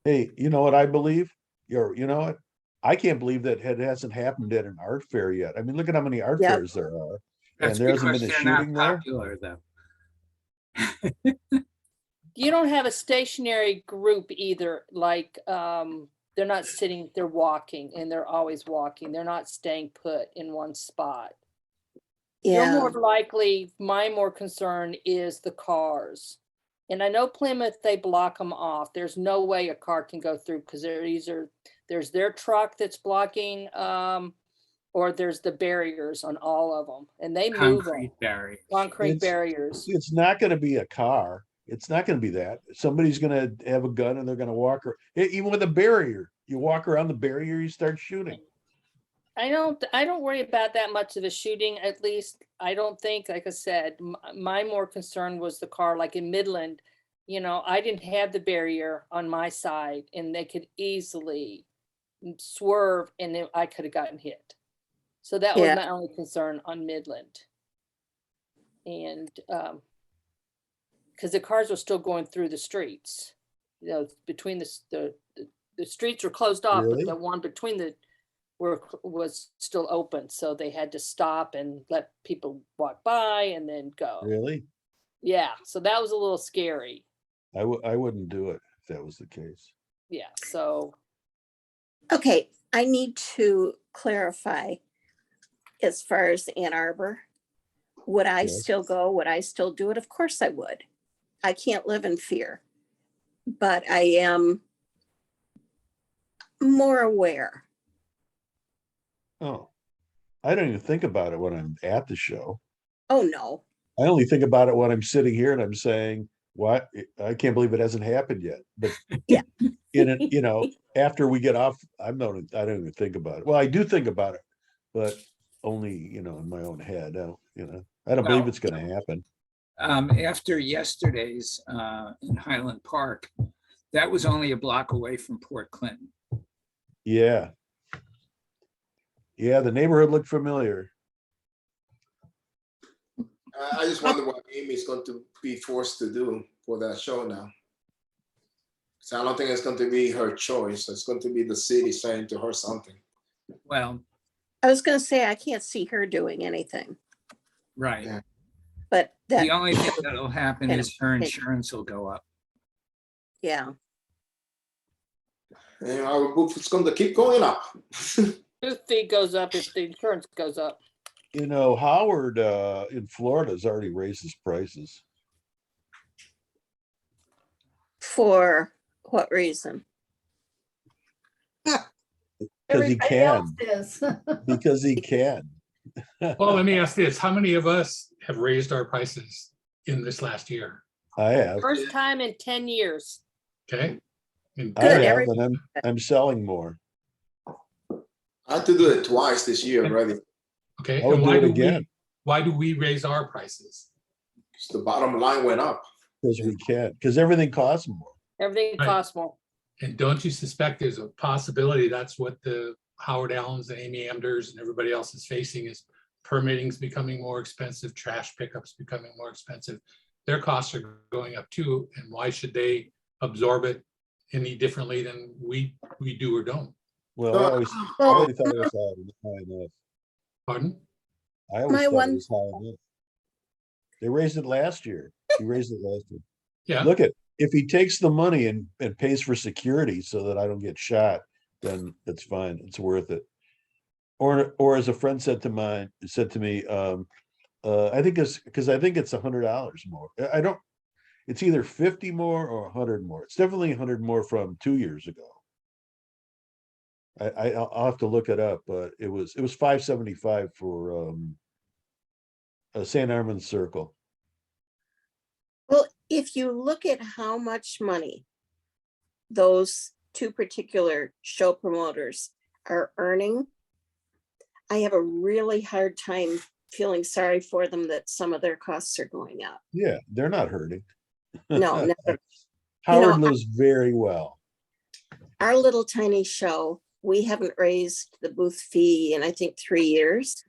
Speaker 5: Hey, you know what I believe? You know what? I can't believe that it hasn't happened at an art fair yet. I mean, look at how many art
Speaker 1: Yep.
Speaker 5: fairs there are. And
Speaker 2: That's
Speaker 5: there hasn't
Speaker 2: because
Speaker 5: been a
Speaker 2: they're not
Speaker 5: shooting there.
Speaker 2: popular though.
Speaker 10: You don't have a stationary group either, like, they're not sitting, they're walking and they're always walking. They're not staying put in one spot. You're
Speaker 1: Yeah,
Speaker 10: more likely, my more concern is the cars. And I know Plymouth, they block them off. There's no way a car can go through because there's their truck that's blocking, or there's the barriers on all of them and they move them.
Speaker 2: Concrete barriers.
Speaker 10: Concrete
Speaker 5: It's-
Speaker 10: barriers.
Speaker 5: It's not gonna be a car. It's not gonna be that. Somebody's gonna have a gun and they're gonna even with a barrier, you walk around the barrier, you start shooting.
Speaker 10: I don't worry about that much of a shooting, at least. I don't think, like I said, my more concern was the car, like in Midland, I didn't have the barrier on my side and they could easily swerve and then I could have gotten hit. So that was
Speaker 1: Yeah.
Speaker 10: my only concern on Midland. And, because the cars were still going through the streets, between the streets were closed off, but
Speaker 5: Really?
Speaker 10: the one between was still open, so they had to stop and let people walk by and then go.
Speaker 5: Really?
Speaker 10: Yeah, so that was a little scary.
Speaker 5: I wouldn't do it if that was the case.
Speaker 10: Yeah, so
Speaker 1: okay, I need to clarify as far as Ann Arbor. Would I
Speaker 5: Yes.
Speaker 1: still go? Would I still do it? Of course I would. I can't live in fear, but I am more aware.
Speaker 5: Oh, I don't even think about it when I'm at the show.
Speaker 1: Oh, no.
Speaker 5: I only think about it when I'm sitting here and I'm saying, what? I can't believe it hasn't happened yet. But
Speaker 1: Yeah.
Speaker 5: after we get off, I don't even think about it. Well, I do think about it, but only, in my own head. I don't believe
Speaker 2: Well,
Speaker 5: it's gonna happen.
Speaker 2: After yesterday's in Highland Park, that was only a block away from Port Clinton.
Speaker 5: Yeah. Yeah, the neighborhood looked familiar.
Speaker 3: I just wonder what Amy's going to be forced to do for that show now. So I don't think it's going to be her choice. It's going to be the city saying to her something.
Speaker 2: Well,
Speaker 1: I was going to say, I can't see her doing anything,
Speaker 2: right.
Speaker 3: Yeah.
Speaker 1: but that,
Speaker 2: The only thing that'll happen
Speaker 1: And
Speaker 2: is her
Speaker 1: it-
Speaker 2: insurance will go up.
Speaker 1: yeah.
Speaker 3: And our booth is going to keep going up.
Speaker 10: booth fee goes up if the insurance goes up.
Speaker 5: Howard in Florida has already raised his prices.
Speaker 1: For what reason?
Speaker 5: Because he
Speaker 8: Everybody else
Speaker 5: can.
Speaker 8: is.
Speaker 5: Because he can.
Speaker 6: Well, let me ask this, how many of us have raised our prices in this last year?
Speaker 5: I have.
Speaker 10: First time in 10 years.
Speaker 6: Okay? And
Speaker 5: I
Speaker 1: Good,
Speaker 5: have, and I'm selling more.
Speaker 3: I had to do it twice this year already.
Speaker 6: Okay,
Speaker 5: I would
Speaker 6: and
Speaker 5: do
Speaker 6: why
Speaker 5: it
Speaker 6: do
Speaker 5: again.
Speaker 6: why do we raise our prices?
Speaker 3: The bottom line went up.
Speaker 5: Because we can, because everything costs more.
Speaker 10: Everything
Speaker 6: Right.
Speaker 10: costs more.
Speaker 6: And don't you suspect there's a possibility that's what the Howard Allens and Amy Amders and everybody else is facing, is permitting's becoming more expensive, trash pickups becoming more expensive. Their costs are going up too, and why should they absorb it any differently than we do or don't?
Speaker 5: Well, I always thought it was high enough.
Speaker 6: Pardon?
Speaker 5: I always
Speaker 1: My
Speaker 5: thought
Speaker 1: one-
Speaker 5: it was high enough. They raised it last year. He raised it last year.
Speaker 6: Yeah,
Speaker 5: Look if he takes the money and pays for security so that I don't get shot, then it's fine. It's worth it. Or as a friend said to me, I think it's because I think it's $100 more. I don't, it's either 50 more or 100 more. It's definitely 100 more from 2 years ago. I'll have to look it up, but it was $575 for St. Armand's Circle.
Speaker 1: Well, if you look at how much money those two particular show promoters are earning, I have a really hard time feeling sorry for them that some of their costs are going up.
Speaker 5: Yeah, they're not hurting.
Speaker 1: No, never.
Speaker 5: Howard lives very well.
Speaker 1: Our little tiny show, we haven't raised the booth fee in, I think, 3 years.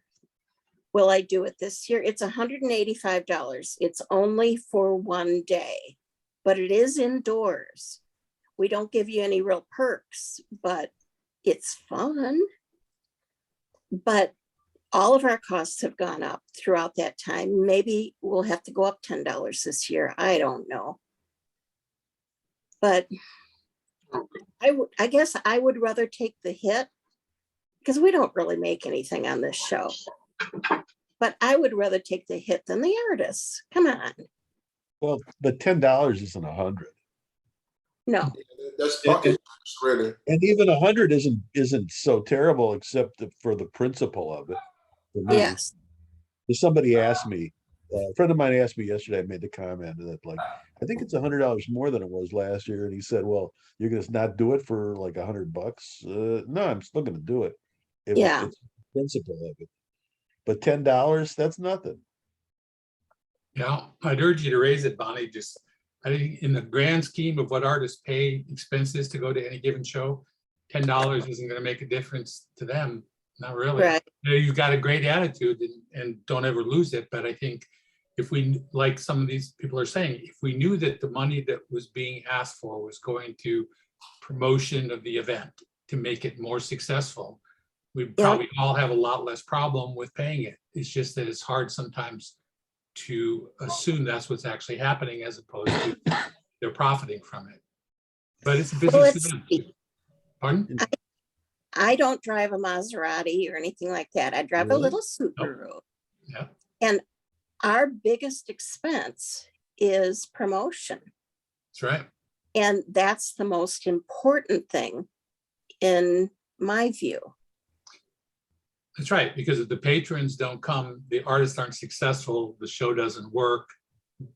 Speaker 1: will I do it this year? It's $185. It's only for one day, but it is indoors. We don't give you any real perks, but it's fun. But all of our costs have gone up throughout that time. Maybe we'll have to go up $10 this year. I don't know. But I guess I would rather take the hit because we don't really make anything on this show. But I would rather take the hit than the artists. Come on.
Speaker 5: Well, but $10 isn't 100.
Speaker 1: No.
Speaker 3: That's
Speaker 5: It-
Speaker 3: pocket change, really.
Speaker 5: And even 100 isn't so terrible, except for the principle of it. For me.
Speaker 1: Yes.
Speaker 5: Somebody asked me, a friend of mine asked me yesterday, I made the comment that like, I think it's $100 more than it was last year. And he said, well, you're gonna not do it for like $100? No, I'm still gonna do it.
Speaker 1: Yeah.
Speaker 5: It's the principle of it. But $10, that's nothing.
Speaker 6: Yeah, I'd urge you to raise it, Bonnie. Just, I think in the grand scheme of what artists pay expenses to go to any given show, $10 isn't gonna make a difference to them. Not really.
Speaker 1: Right.
Speaker 6: You know, you've got a great attitude and don't ever lose it. But I think if we, like some of these people are saying, if we knew that the money that was being asked for was going to promotion of the event to make it more successful, we'd probably all have a lot less problem with paying it. It's just that it's hard sometimes to assume that's what's actually happening as opposed to they're profiting from it. But it's a
Speaker 1: Well,
Speaker 6: business
Speaker 1: let's
Speaker 6: for them.
Speaker 1: see.
Speaker 6: Pardon?
Speaker 1: I don't drive a Maserati or anything like that. I drive a
Speaker 5: Really?
Speaker 1: little Subaru.
Speaker 6: Yeah.
Speaker 1: And our biggest expense is promotion.
Speaker 6: That's right.
Speaker 1: And that's the most important thing in my view.
Speaker 6: That's right, because if the patrons don't come, the artists aren't successful, the show doesn't work.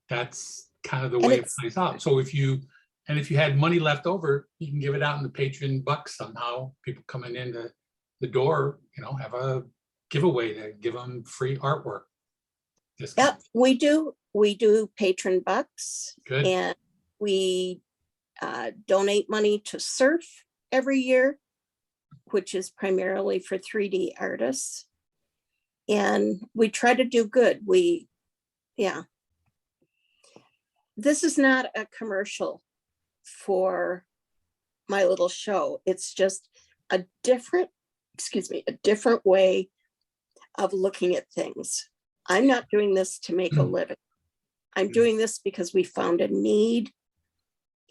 Speaker 6: That's kind of the
Speaker 1: And
Speaker 6: way it
Speaker 1: it's-
Speaker 6: plays out. So if you had money left over, you can give it out in the patron bucks somehow. People coming in the door, have a giveaway to give them free artwork.
Speaker 1: Yep, we do patron bucks.
Speaker 6: Good.
Speaker 1: And we donate money to surf every year, which is primarily for 3D artists. And we try to do good. This is not a commercial for my little show. It's just a different way of looking at things. I'm not doing this to make a living. I'm doing this because we found a need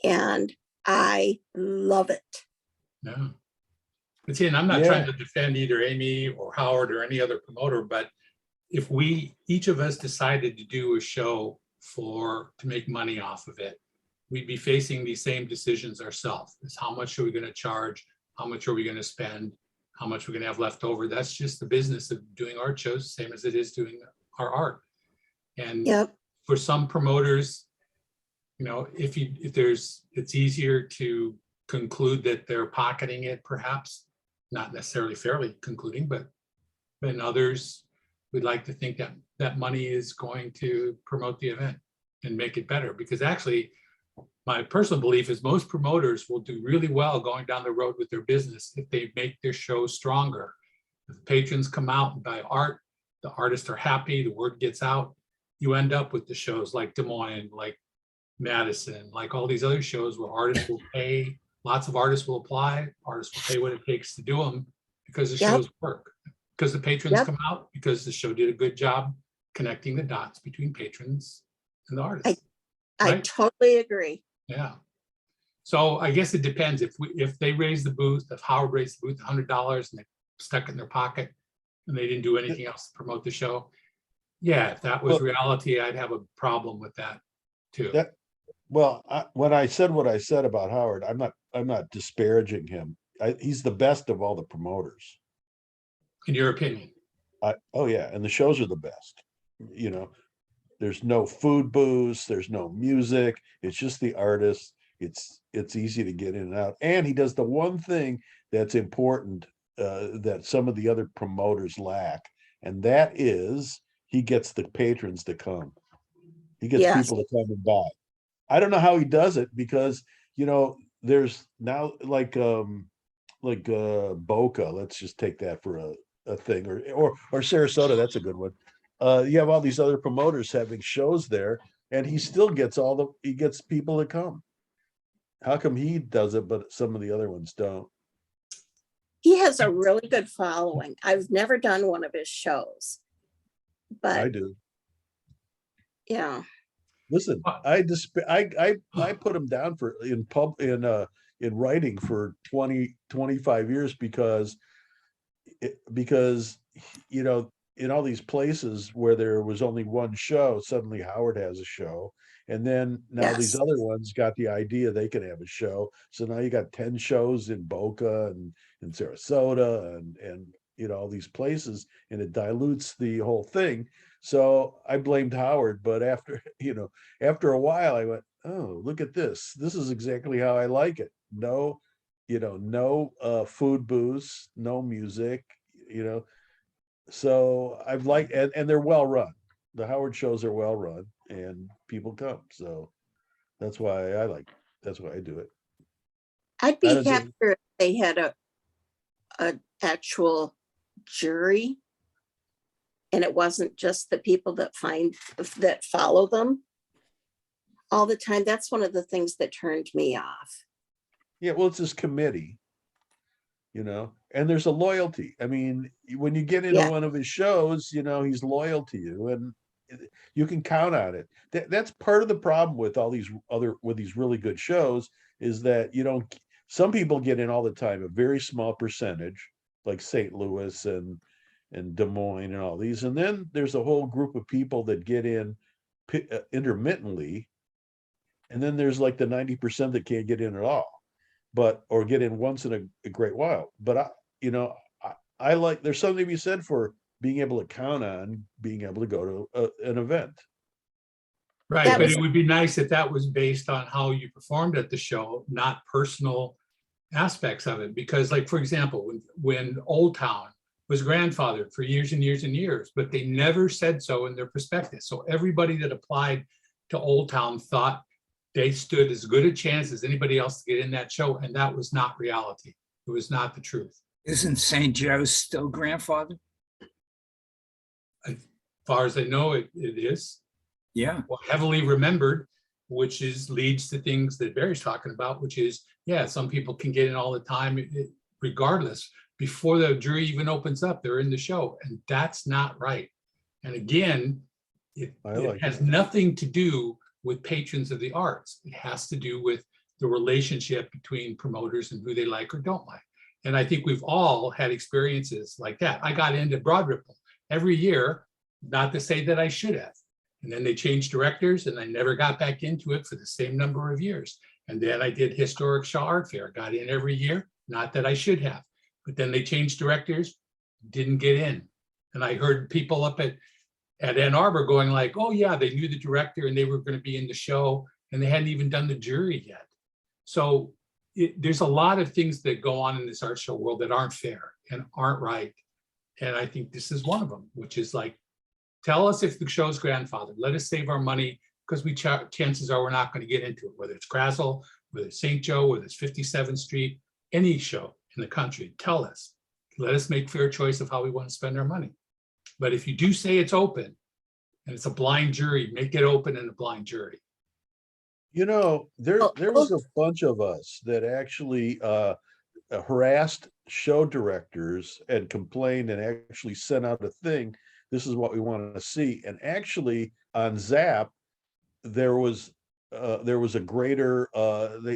Speaker 1: and I love it.
Speaker 6: Yeah. But see, and I'm not
Speaker 5: Yeah.
Speaker 6: trying to defend either Amy or Howard or any other promoter, but if each of us decided to do a show to make money off of it, we'd be facing these same decisions ourselves. Is how much are we going to charge? How much are we going to spend? How much we're going to have left over? That's just the business of doing art shows, same as it is doing our art. And
Speaker 1: Yep.
Speaker 6: for some promoters, it's easier to conclude that they're pocketing it, perhaps not necessarily fairly concluding, but in others, we'd like to think that that money is going to promote the event and make it better. Because actually, my personal belief is most promoters will do really well going down the road with their business if they make their show stronger. If the patrons come out and buy art, the artists are happy, the word gets out, you end up with the shows like Des Moines, like Madison, like all these other shows where artists will pay, lots of artists will apply, artists will pay what it takes to do them because the shows work, because the patrons come out, because the show did a good job connecting the dots between patrons and the artists.
Speaker 1: I
Speaker 6: Right?
Speaker 1: totally agree.
Speaker 6: Yeah. So I guess it depends. If they raise the booth, if Howard raised the booth $100 and they stuck it in their pocket and they didn't do anything else to promote the show, yeah, if that was reality, I'd have a problem with that too.
Speaker 5: When I said what I said about Howard, I'm not disparaging him. He's the best of all the promoters.
Speaker 6: In your opinion?
Speaker 5: Oh yeah, and the shows are the best. There's no food booths, there's no music. It's just the artists. It's easy to get in and out. And he does the one thing that's important that some of the other promoters lack, and that is he gets the patrons to come. He gets people to come and buy. I don't know how he does it because there's now like Boca. Let's just take that for a thing, or Sarasota, that's a good one. You have all these other promoters having shows there, and he still gets he gets people to come. How come he does it, but some of the other ones don't?
Speaker 1: He has a really good following. I've never done one of his shows,
Speaker 5: I
Speaker 1: but
Speaker 5: do.
Speaker 1: yeah,
Speaker 5: Listen, I put him down for in writing for 25 years because you know, in all these places where there was only one show, suddenly Howard has a show. And then now these
Speaker 1: yes,
Speaker 5: other ones got the idea they can have a show. So now you got 10 shows in Boca and in Sarasota and you know, all these places, and it dilutes the whole thing. So I blamed Howard, but after, you know, after a while I went, oh, look at this. This is exactly how I like it. No, you know, no food booths, no music, you know. So I've liked, and they're well run. The Howard shows are well run and people come. So that's why that's why I do it.
Speaker 1: I'd
Speaker 5: I
Speaker 1: be
Speaker 5: don't do,
Speaker 1: happier if they had a actual jury, and it wasn't just the people that follow them all the time. That's one of the things that turned me off.
Speaker 5: yeah, well, it's this committee, you know, and there's a loyalty. I mean, when you get into
Speaker 1: Yeah.
Speaker 5: one of his shows, you know, he's loyal to you and you can count on it. That's part of the problem with all these with these really good shows is that you don't, some people get in all the time, a very small percentage, like St. Louis and Des Moines and all these. And then there's a whole group of people that get in intermittently. And then there's like the 90% that can't get in at all, or get in once in a great while. But you know, I like, there's something to be said for being able to count on being able to go to an event.
Speaker 6: Right,
Speaker 1: That
Speaker 6: but
Speaker 1: was
Speaker 6: it would be nice if that was based on how you performed at the show, not personal aspects of it. Because like, for example, when Old Town was grandfathered for years and years and years, but they never said so in their prospectus. So everybody that applied to Old Town thought they stood as good a chance as anybody else to get in that show, and that was not reality. It was not the truth.
Speaker 2: Isn't St. Joe's still grandfathered?
Speaker 6: As far as I know, it is.
Speaker 2: Yeah.
Speaker 6: Well, heavily remembered, which leads to things that Barry's talking about, which is, yeah, some people can get in all the time, regardless. Before the jury even opens up, they're in the show, and that's not right. And again, it has nothing to do with patrons of the arts. It has to do with the relationship between promoters and who they like or don't like. And I think we've all had experiences like that. I got into Broad Ripple every year, not to say that I should have. And then they changed directors and I never got back into it for the same number of years. And then I did Historic Shaw Art Fair, got in every year, not that I should have. But then they changed directors, didn't get in. And I heard people up at Ann Arbor going like, oh yeah, they knew the director and they were going to be in the show and they hadn't even done the jury yet. So there's a lot of things that go on in this art show world that aren't fair and aren't right. And I think this is one of them, which is like, tell us if the show's grandfathered. Let us save our money because chances are we're not going to get into it, whether it's Grassel, whether it's St. Joe, whether it's 57th Street, any show in the country. Tell us. Let us make fair choice of how we want to spend our money. But if you do say it's open and it's a blind jury, make it open and a blind jury.
Speaker 5: You know, there was a bunch of us that actually harassed show directors and complained and actually sent out a thing. This is what we want to see. And actually on Zap, there was a greater,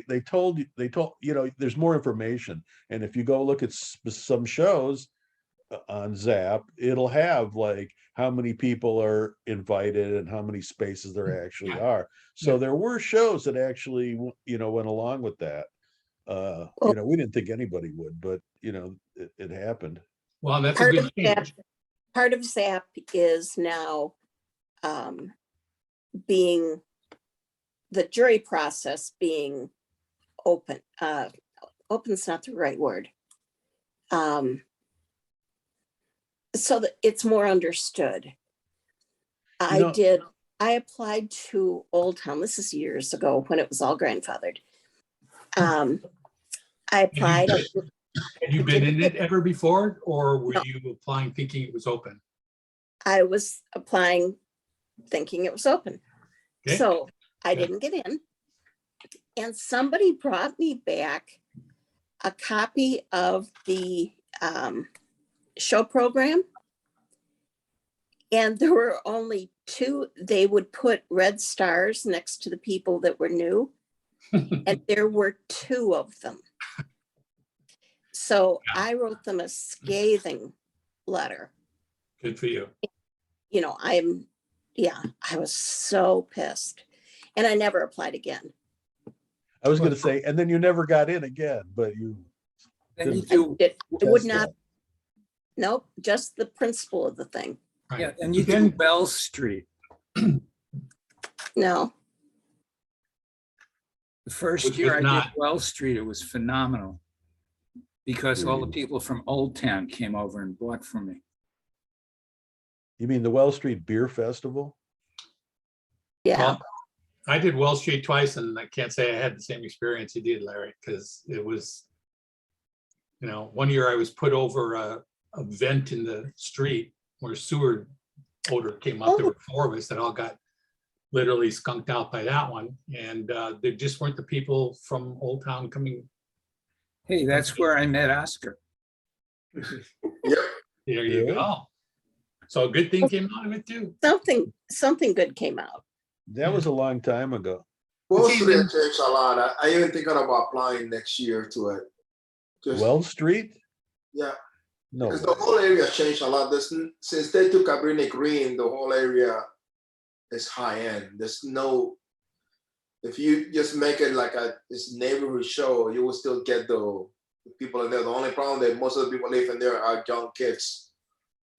Speaker 5: they told, you know, there's more information. And if you go look at some shows on Zap, it'll have like how many people are invited and how many spaces there actually are. So there were shows that actually, you know, went along with that. You know, we didn't think anybody would, but you know, it happened.
Speaker 6: Well, that's a good change.
Speaker 1: Part of Zap is now being the jury process being open. Open's not the right word. So that it's more understood. I applied to Old Town. This is years ago when it was all grandfathered. I applied.
Speaker 6: Had you been in it ever before, or were
Speaker 1: No.
Speaker 6: you applying thinking it was open?
Speaker 1: I was applying thinking it was open.
Speaker 6: Okay.
Speaker 1: So I
Speaker 6: Yeah.
Speaker 1: didn't get in. And somebody brought me back a copy of the show program. And there were only 2, they would put red stars next to the people that were new. And there were 2 of them. So I wrote them a scathing letter.
Speaker 6: Good for you.
Speaker 1: You know, I was so pissed. And I never applied again.
Speaker 5: I was gonna say, and then you never got in again, but you.
Speaker 2: Then you
Speaker 5: didn't
Speaker 2: do,
Speaker 1: It would
Speaker 5: test
Speaker 1: not,
Speaker 5: that.
Speaker 1: nope, just the principle of the thing.
Speaker 6: Right.
Speaker 2: yeah, and you do
Speaker 6: Then-
Speaker 2: Wells Street.
Speaker 1: No,
Speaker 2: The first
Speaker 6: Which
Speaker 2: year
Speaker 6: was
Speaker 2: I
Speaker 6: not-
Speaker 2: did Wells Street, it was phenomenal. Because all the people from Old Town came over and bought from me.
Speaker 5: You mean the Well Street Beer Festival?
Speaker 1: yeah,
Speaker 6: Well, I did Wall Street twice, and I can't say I had the same experience you did, Larry, because it was, you know, one year I was put over a vent in the street where sewer odor came up. There were 4 of us that all got literally skunked out by that one. And there just weren't the people from Old Town coming.
Speaker 2: Hey, that's where I met Oscar.
Speaker 3: Yep.
Speaker 6: There you
Speaker 5: Yeah.
Speaker 6: go. So a good thing came out of it too.
Speaker 1: something good came out.
Speaker 5: That was a long time ago.
Speaker 3: Wall
Speaker 6: See,
Speaker 3: Street
Speaker 6: then-
Speaker 3: changed a lot. I even thinking about applying next year to it. Just,
Speaker 5: Well Street?
Speaker 3: yeah,
Speaker 5: No.
Speaker 3: because the whole area changed a lot. Since they took Cabrini Green, the whole area is high end. There's no, if you just make it like this neighborhood show, you will still get the people in there. The only problem that most of the people living there are young kids.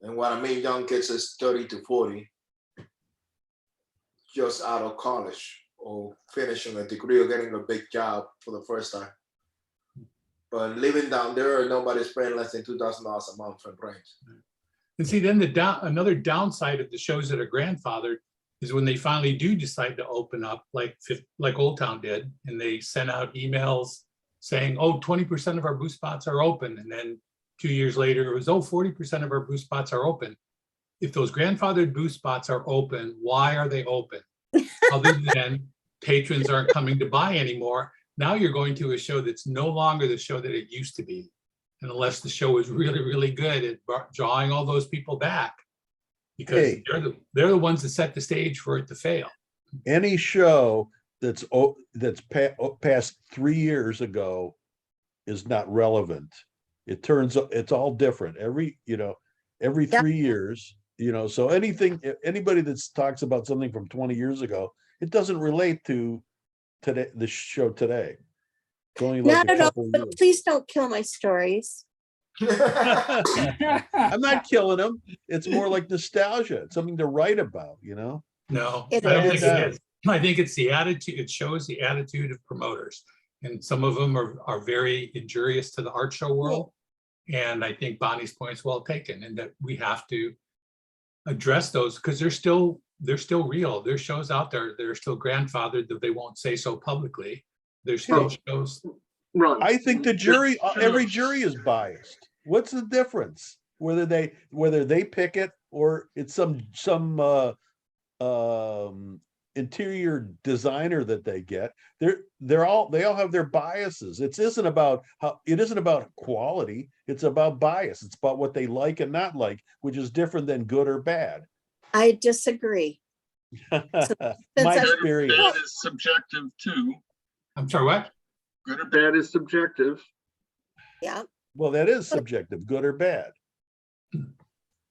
Speaker 3: And what I mean young kids is 30 to 40, just out of college or finishing a degree or getting a big job for the first time. But living down there, nobody's paying less than $2,000 a month for rent.
Speaker 6: And see, then another downside of the shows that are grandfathered is when they finally do decide to open up, like Old Town did, and they send out emails saying, oh, 20% of our booth spots are open. And then 2 years later, it was, oh, 40% of our booth spots are open. If those grandfathered booth spots are open, why are they open? Other than patrons aren't coming to buy anymore. Now you're going to a show that's no longer the show that it used to be. And unless the show is really, really good at drawing all those people back, because
Speaker 5: Hey.
Speaker 6: they're the ones that set the stage for it to fail.
Speaker 5: Any show that's past 3 years ago is not relevant. It's all different every
Speaker 1: Yeah.
Speaker 5: 3 years, so anybody that talks about something from 20 years ago, it doesn't relate to today, the show today. It's only like
Speaker 1: Not
Speaker 5: a
Speaker 1: at all,
Speaker 5: couple
Speaker 1: but
Speaker 5: years.
Speaker 1: please don't kill my stories.
Speaker 5: I'm not killing them. It's more like nostalgia. It's something to write about,
Speaker 6: No,
Speaker 1: It
Speaker 6: I don't think
Speaker 5: is.
Speaker 6: it is. I think it's the attitude. It shows the attitude of promoters. And some of them are very injurious to the art show world. And I think Bonnie's point's well taken, and that we have to address those because they're still real. There's shows out there that are still grandfathered that they won't say so publicly. There's still shows.
Speaker 7: Ron,
Speaker 5: I think the jury, every jury is biased. What's the difference? Whether they pick it or it's some interior designer that they get. They all have their biases. It isn't about quality. It's about bias. It's about what they like and not like, which is different than good or bad.
Speaker 1: I disagree.
Speaker 5: My
Speaker 1: I-
Speaker 5: experience.
Speaker 7: bad is subjective too.
Speaker 6: I'm sorry, what?
Speaker 7: Good or bad is subjective.
Speaker 1: Yeah,
Speaker 5: Well, that is subjective, good or bad.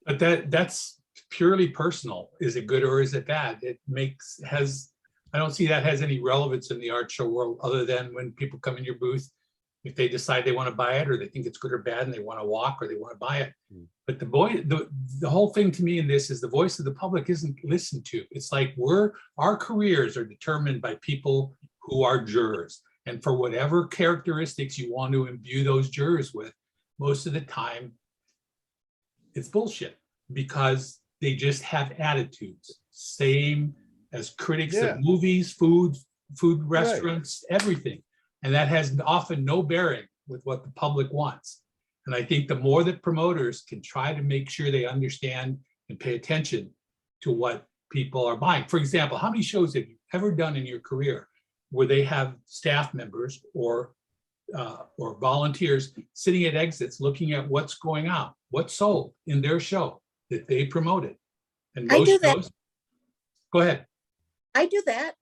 Speaker 6: But that's purely personal. Is it good or is it bad? I don't see that has any relevance in the art show world other than when people come in your booth, if they decide they want to buy it or they think it's good or bad and they want to walk or they want to buy it. But the whole thing to me in this is the voice of the public isn't listened to. It's like our careers are determined by people who are jurors. And for whatever characteristics you want to imbue those jurors with, most of the time, it's bullshit because they just have attitudes, same as critics
Speaker 5: Yeah.
Speaker 6: of movies, food restaurants, everything. And that has often no bearing with what the public wants. And I think the more that promoters can try to make sure they understand and pay attention to what people are buying. For example, how many shows have you ever done in your career where they have staff members or volunteers sitting at exits looking at what's going on, what's sold in their show that they promoted? And
Speaker 1: I
Speaker 6: most
Speaker 1: do that.
Speaker 6: shows, go ahead.
Speaker 1: I do that.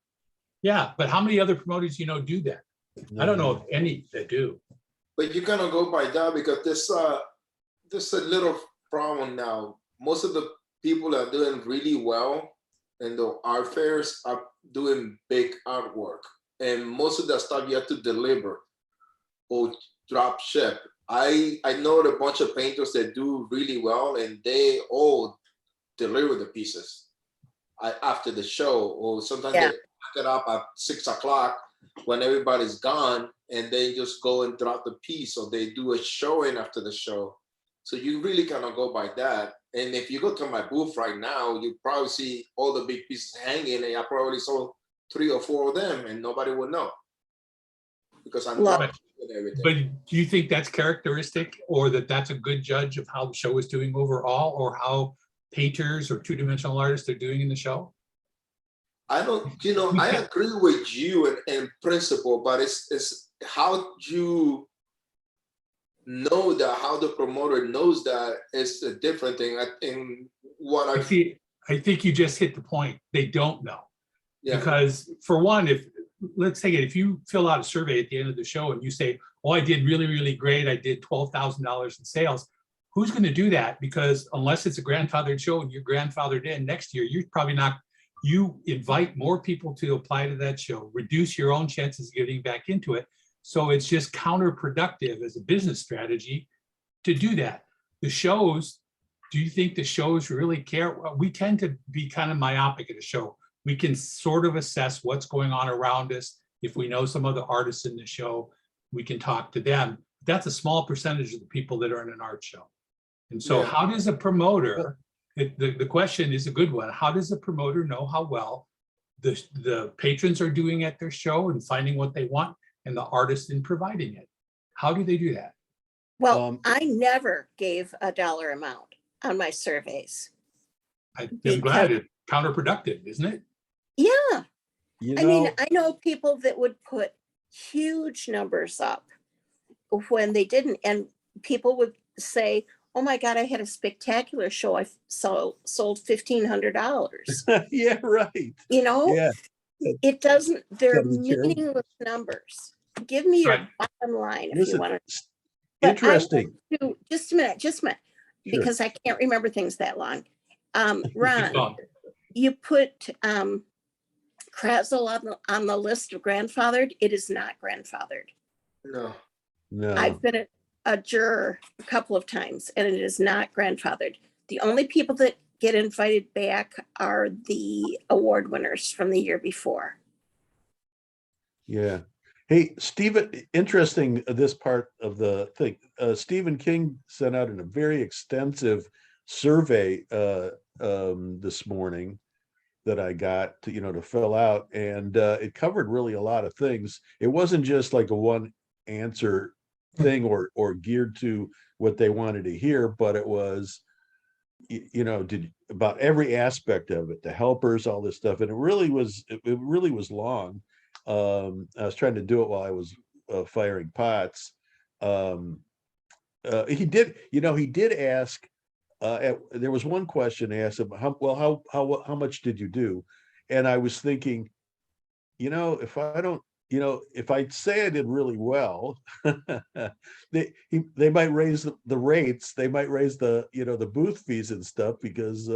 Speaker 6: Yeah, but how many other promoters do that? I don't know of any that do.
Speaker 3: But you're gonna go by that because there's a little problem now. Most of the people that are doing really well in the art fairs are doing big artwork, and most of that stuff you have to deliver or drop ship. I know a bunch of painters that do really well, and they all deliver the pieces after the show, or sometimes
Speaker 1: Yeah.
Speaker 3: they pack it up at 6 o'clock when everybody's gone, and they just go and drop the piece, or they do a showing after the show. So you really cannot go by that. And if you go to my booth right now, you probably see all the big pieces hanging, and I probably sold 3 or 4 of them, and nobody would know because I'm
Speaker 1: Love
Speaker 3: dropping everything.
Speaker 6: But do you think that's characteristic, or that's a good judge of how the show is doing overall, or how painters or two-dimensional artists are doing in the show?
Speaker 3: I don't, I agree with you in principle, but it's how you know that, how the promoter knows that is a different thing. In what I
Speaker 6: See, I think you just hit the point. They don't know.
Speaker 3: yeah.
Speaker 6: Because for one, let's take it, if you fill out a survey at the end of the show and you say, oh, I did really, really great, I did $12,000 in sales, who's going to do that? Because unless it's a grandfathered show and you're grandfathered in next year, you're probably not. You invite more people to apply to that show, reduce your own chances of getting back into it. So it's just counterproductive as a business strategy to do that. The shows, do you think the shows really care? We tend to be kind of myopic at a show. We can sort of assess what's going on around us. If we know some other artists in the show, we can talk to them. That's a small percentage of the people that are in an art show. And so
Speaker 3: Yeah.
Speaker 6: how does a promoter, the question is a good one, how does a promoter know how well the patrons are doing at their show and finding what they want, and the artist in providing it? How do they do that?
Speaker 1: Well, I never gave a dollar amount on my surveys.
Speaker 6: I'm glad it's counterproductive, isn't it?
Speaker 1: Yeah.
Speaker 5: You
Speaker 1: I mean,
Speaker 5: know,
Speaker 1: I know people that would put huge numbers up when they didn't, and people would say, oh my God, I had a spectacular show. I sold $1,500.
Speaker 5: yeah, right.
Speaker 1: You know,
Speaker 5: Yeah.
Speaker 1: it doesn't, they're
Speaker 5: Gotta be careful.
Speaker 1: meaningless numbers. Give me your
Speaker 6: Right.
Speaker 1: bottom line if
Speaker 5: Listen,
Speaker 1: you want to. But I
Speaker 5: interesting.
Speaker 1: do, just a minute,
Speaker 5: Sure.
Speaker 1: because I can't remember things that long. Ron,
Speaker 6: Well,
Speaker 1: you put Krazel on the list of grandfathered. It is not grandfathered.
Speaker 3: No.
Speaker 5: No.
Speaker 1: I've been a juror a couple of times, and it is not grandfathered. The only people that get invited back are the award winners from the year before.
Speaker 5: Yeah. Hey, Stephen, interesting, this part of the thing. Stephen King sent out a very extensive survey this morning that I got to fill out, and it covered really a lot of things. It wasn't just like a one answer thing or geared to what they wanted to hear, but it was did about every aspect of it, the helpers, all this stuff, and it really was long. I was trying to do it while I was firing pots. He did ask. There was one question asked him, how much did you do? And I was thinking, if I don't, if I say I did really well, they might raise the rates, they might raise the the booth fees and stuff, because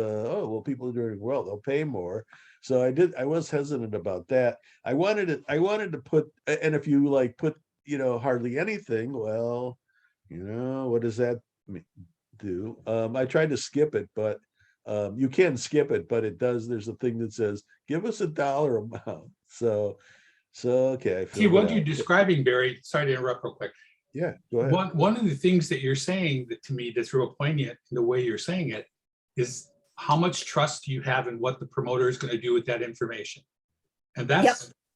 Speaker 5: people are doing well, they'll pay more. So I was hesitant about that. I wanted to put, and if you put hardly anything, well, what does that do? I tried to skip it, but you can skip it, but it does. There's a thing that says give us a dollar amount. So okay.
Speaker 6: See, what you're describing, Barry, sorry to interrupt real quick.
Speaker 5: Yeah, go ahead.
Speaker 6: One of the things that you're saying that to me that's real poignant in the way you're saying it is how much trust do you have in what the promoter is going to do with that information? And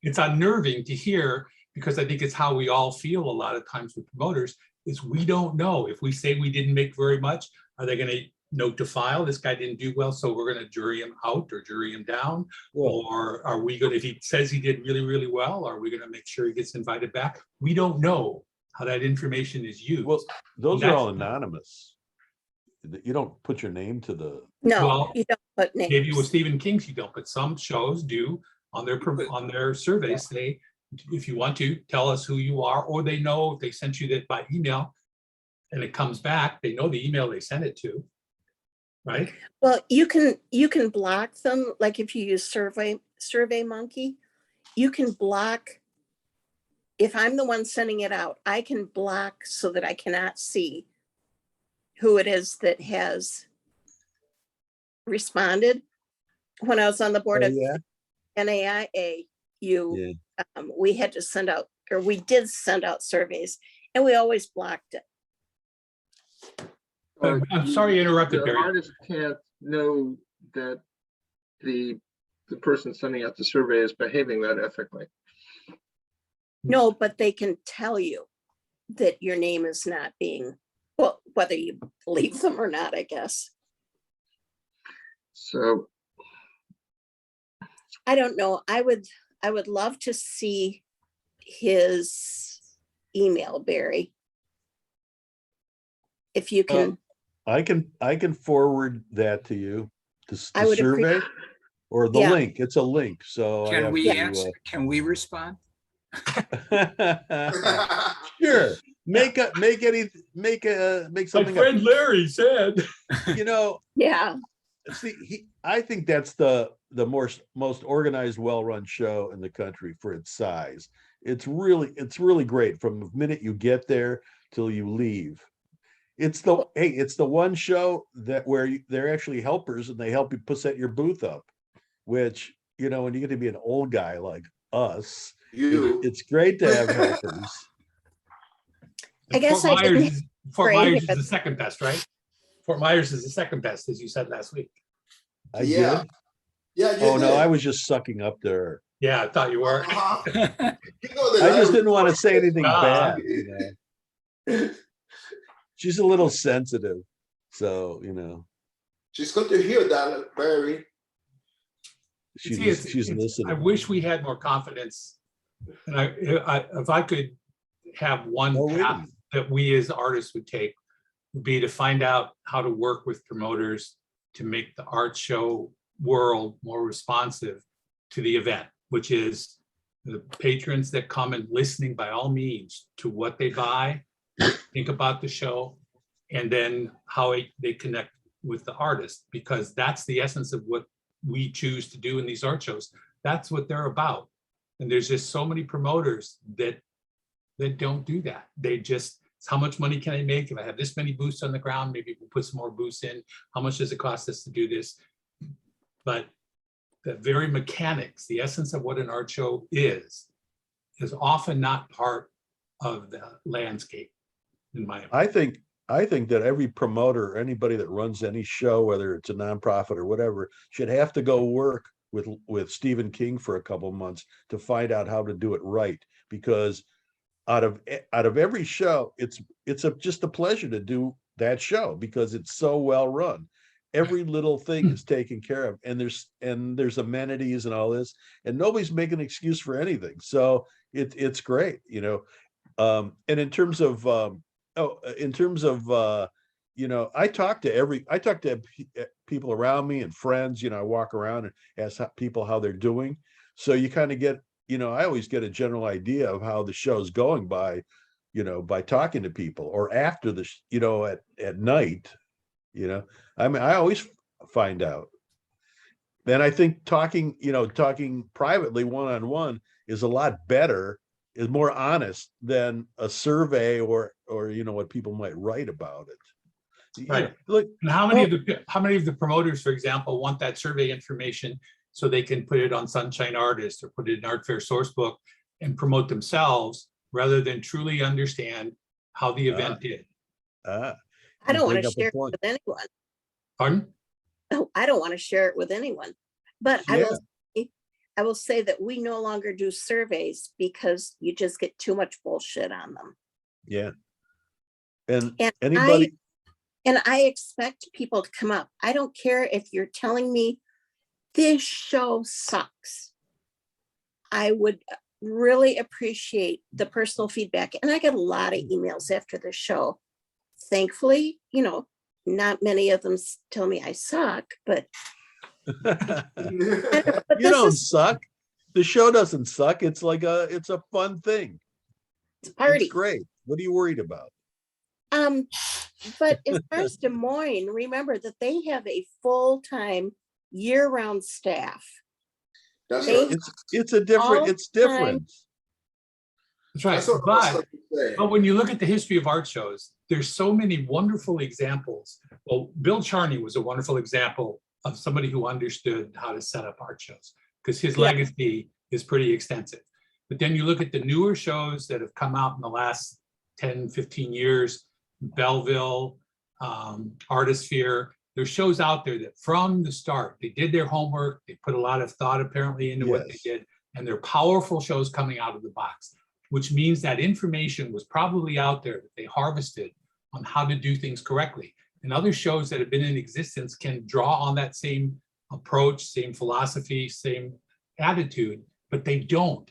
Speaker 6: it's unnerving to hear because I think it's how we all feel a lot of times with promoters, is we don't know. If we say we didn't make very much, are they going to note to file, this guy didn't do well, so we're going to jury him out or jury him down? Or are we going to, if he says he did really, really well, are we going to make sure he gets invited back? We don't know how that information is used.
Speaker 5: Well, those are
Speaker 6: That's-
Speaker 5: all anonymous. You don't put your name to the,
Speaker 1: No,
Speaker 6: Well,
Speaker 1: you don't put
Speaker 6: maybe with
Speaker 1: names.
Speaker 6: Stephen King's you don't, but some shows do on their surveys say, if you want to, tell us who you are, or they know if they sent you that by email and it comes back, they know the email they sent it to, right?
Speaker 1: Well, you can block them, like if you use Survey Monkey, you can block. If I'm the one sending it out, I can block so that I cannot see who it is that has responded. When I was on the board
Speaker 5: oh,
Speaker 1: of
Speaker 5: yeah,
Speaker 1: NAIA,
Speaker 5: yeah.
Speaker 1: we had to send out, or we did send out surveys, and we always blocked it.
Speaker 6: I'm sorry I interrupted,
Speaker 7: The
Speaker 6: Barry.
Speaker 7: artist can't know that the person sending out the survey is behaving that ethically.
Speaker 1: No, but they can tell you that your name is not being, well, whether you believe them or not, I guess.
Speaker 7: So
Speaker 1: I don't know. I would love to see his email, Barry. If you can,
Speaker 5: I can forward that to you,
Speaker 1: I
Speaker 5: the
Speaker 1: would
Speaker 5: survey or the
Speaker 1: Yeah.
Speaker 5: link. It's a link, so I
Speaker 2: Can
Speaker 5: have
Speaker 2: we
Speaker 5: to,
Speaker 2: answer, can we respond?
Speaker 5: Sure, make
Speaker 6: My
Speaker 5: something up.
Speaker 6: friend Larry said.
Speaker 5: You know,
Speaker 1: yeah,
Speaker 5: see, I think that's the most organized, well-run show in the country for its size. It's really great from the minute you get there till you leave. It's the one show that where they're actually helpers and they help you set your booth up, which, you know, when you get to be an old guy like us, it's great to have helpers.
Speaker 1: I guess
Speaker 6: Fort
Speaker 1: I didn't
Speaker 6: Myers is, Fort
Speaker 1: gray
Speaker 6: Myers
Speaker 1: hair.
Speaker 6: is the second best, right? Fort Myers is the second best, as you said last week.
Speaker 5: I
Speaker 3: Yeah.
Speaker 5: did.
Speaker 3: Yeah, you
Speaker 5: Oh no,
Speaker 3: did.
Speaker 5: I was just sucking up there.
Speaker 6: Yeah, I thought you were.
Speaker 3: Uh-huh. You know that
Speaker 5: I just didn't want to say anything
Speaker 6: Ah.
Speaker 5: bad, you know. She's a little sensitive, so you know.
Speaker 3: She's good to hear that, Barry.
Speaker 5: She's
Speaker 6: See,
Speaker 5: she's
Speaker 6: I
Speaker 5: listening.
Speaker 6: wish we had more confidence. And if I could have one
Speaker 5: Oh, wait a
Speaker 6: path
Speaker 5: minute.
Speaker 6: that we as artists would take, would be to find out how to work with promoters to make the art show world more responsive to the event, which is the patrons that come and listening by all means to what they buy, think about the show, and then how they connect with the artist, because that's the essence of what we choose to do in these art shows. That's what they're about. And there's just so many promoters that don't do that. They just, it's how much money can I make? If I have this many booths on the ground, maybe we'll put some more booths in. How much does it cost us to do this? But the very mechanics, the essence of what an art show is often not part of the landscape, in my opinion.
Speaker 5: I think that every promoter, anybody that runs any show, whether it's a nonprofit or whatever, should have to go work with Stephen King for a couple of months to find out how to do it right. Because out of every show, it's just a pleasure to do that show because it's so well run. Every little thing is taken care of, and there's amenities and all this, and nobody's making an excuse for anything. So it's great, you know. And in terms of you know, I talk to people around me and friends, you know, I walk around and ask people how they're doing. So you kind of get, you know, I always get a general idea of how the show's going by, you know, by talking to people or after the, you know, at night, you know, I mean, I always find out. Then I think talking privately one-on-one is a lot better, is more honest than a survey or you know what people might write about it. You
Speaker 6: Right.
Speaker 5: know, look,
Speaker 6: And how many of the promoters, for example, want that survey information so they can put it on Sunshine Artist or put it in Art Fair Sourcebook and promote themselves rather than truly understand how the event did?
Speaker 1: I
Speaker 5: you
Speaker 1: don't want
Speaker 5: bring
Speaker 1: to
Speaker 5: up a
Speaker 1: share it
Speaker 5: point.
Speaker 1: with anyone.
Speaker 6: Pardon?
Speaker 1: Oh, I don't want to share it with anyone. But I
Speaker 5: Yeah.
Speaker 1: will say, I will say that we no longer do surveys because you just get too much bullshit on them.
Speaker 5: Yeah. And
Speaker 1: And
Speaker 5: anybody,
Speaker 1: I expect people to come up. I don't care if you're telling me this show sucks. I would really appreciate the personal feedback. And I get a lot of emails after the show. Thankfully, not many of them tell me I suck, but
Speaker 5: you
Speaker 1: this
Speaker 5: don't
Speaker 1: is
Speaker 5: suck. The show doesn't suck. It's it's a fun thing.
Speaker 1: a party.
Speaker 5: It's great. What are you worried about?
Speaker 1: But as far as Des Moines, remember that they have a full-time year-round staff.
Speaker 3: That's
Speaker 1: They-
Speaker 3: what,
Speaker 5: It's a different,
Speaker 1: all
Speaker 5: it's different.
Speaker 6: That's right.
Speaker 3: that's what I was
Speaker 6: But
Speaker 3: going to say.
Speaker 6: But when you look at the history of art shows, there's so many wonderful examples. Well, Bill Charney was a wonderful example of somebody who understood how to set up art shows because his
Speaker 1: Yeah.
Speaker 6: legacy is pretty extensive. But then you look at the newer shows that have come out in the last 10, 15 years, Belleville, Artisphere, there's shows out there that from the start, they did their homework, they put a lot of thought apparently into what they
Speaker 5: Yes.
Speaker 6: did, and they're powerful shows coming out of the box, which means that information was probably out there that they harvested on how to do things correctly. And other shows that have been in existence can draw on that same approach, same philosophy, same attitude, but they don't.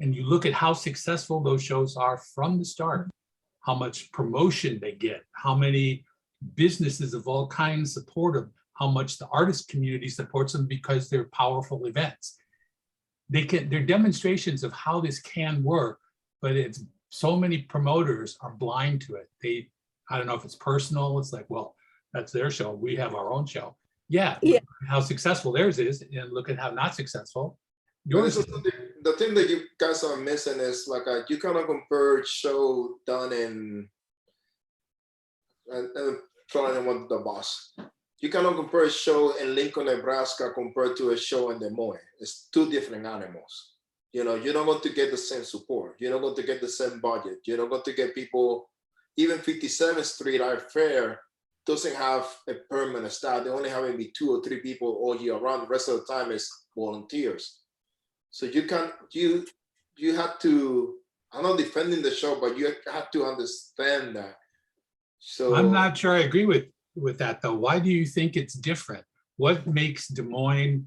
Speaker 6: And you look at how successful those shows are from the start, how much promotion they get, how many businesses of all kinds support them, how much the artist community supports them because they're powerful events. They're demonstrations of how this can work, but it's so many promoters are blind to it. I don't know if it's personal. It's like, well, that's their show. We have our own show. Yeah.
Speaker 1: Yeah.
Speaker 6: How successful theirs is, and look at how not successful
Speaker 3: But
Speaker 6: yours
Speaker 3: this
Speaker 6: is.
Speaker 3: is the thing that you guys are missing is like you cannot compare show done in and trying to the boss. You cannot compare a show in Lincoln, Nebraska compared to a show in Des Moines. It's two different animals. You're not going to get the same support. You're not going to get the same budget. You're not going to get people. Even 57th Street Art Fair doesn't have a permanent staff. They only have maybe 2 or 3 people all year round. The rest of the time is volunteers. So you have to, I'm not defending the show, but you have to understand that. So
Speaker 6: I'm not sure I agree with that though. Why do you think it's different? What makes Des Moines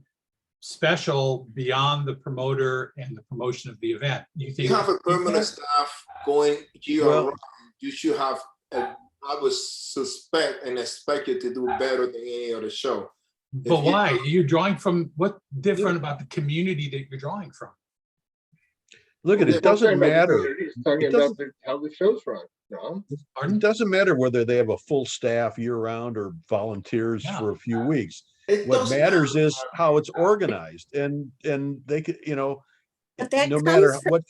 Speaker 6: special beyond the promoter and the promotion of the event? You think
Speaker 3: you have a permanent staff going year
Speaker 5: Well-
Speaker 3: round. You should have, I would suspect and expect you to do better than any other show.
Speaker 6: But why? You're drawing from, what different about the community that you're drawing from?
Speaker 5: Look at it, doesn't matter.
Speaker 7: He's talking
Speaker 5: It
Speaker 7: about
Speaker 5: doesn't-
Speaker 7: how the show's run, no?
Speaker 6: Pardon?
Speaker 5: It doesn't matter whether they have a full staff year round or volunteers
Speaker 6: Yeah.
Speaker 5: for a few weeks.
Speaker 3: It
Speaker 5: What
Speaker 3: doesn't
Speaker 5: matters
Speaker 3: matter.
Speaker 5: is how it's organized and they could,
Speaker 1: But that
Speaker 5: no matter
Speaker 1: comes from
Speaker 5: what.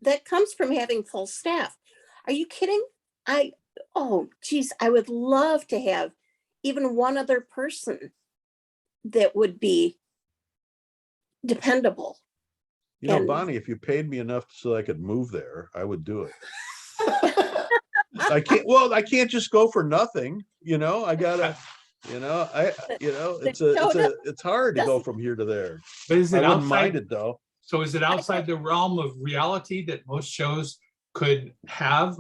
Speaker 1: that comes from having full staff. Are you kidding? Oh geez, I would love to have even one other person that would be dependable. And-
Speaker 5: Bonnie, if you paid me enough so I could move there, I would do it. I can't just go for nothing, I gotta, it's hard to go from here to there.
Speaker 6: But is
Speaker 5: I
Speaker 6: it
Speaker 5: wouldn't mind
Speaker 6: outside?
Speaker 5: it though.
Speaker 6: So is it outside the realm of reality that most shows could have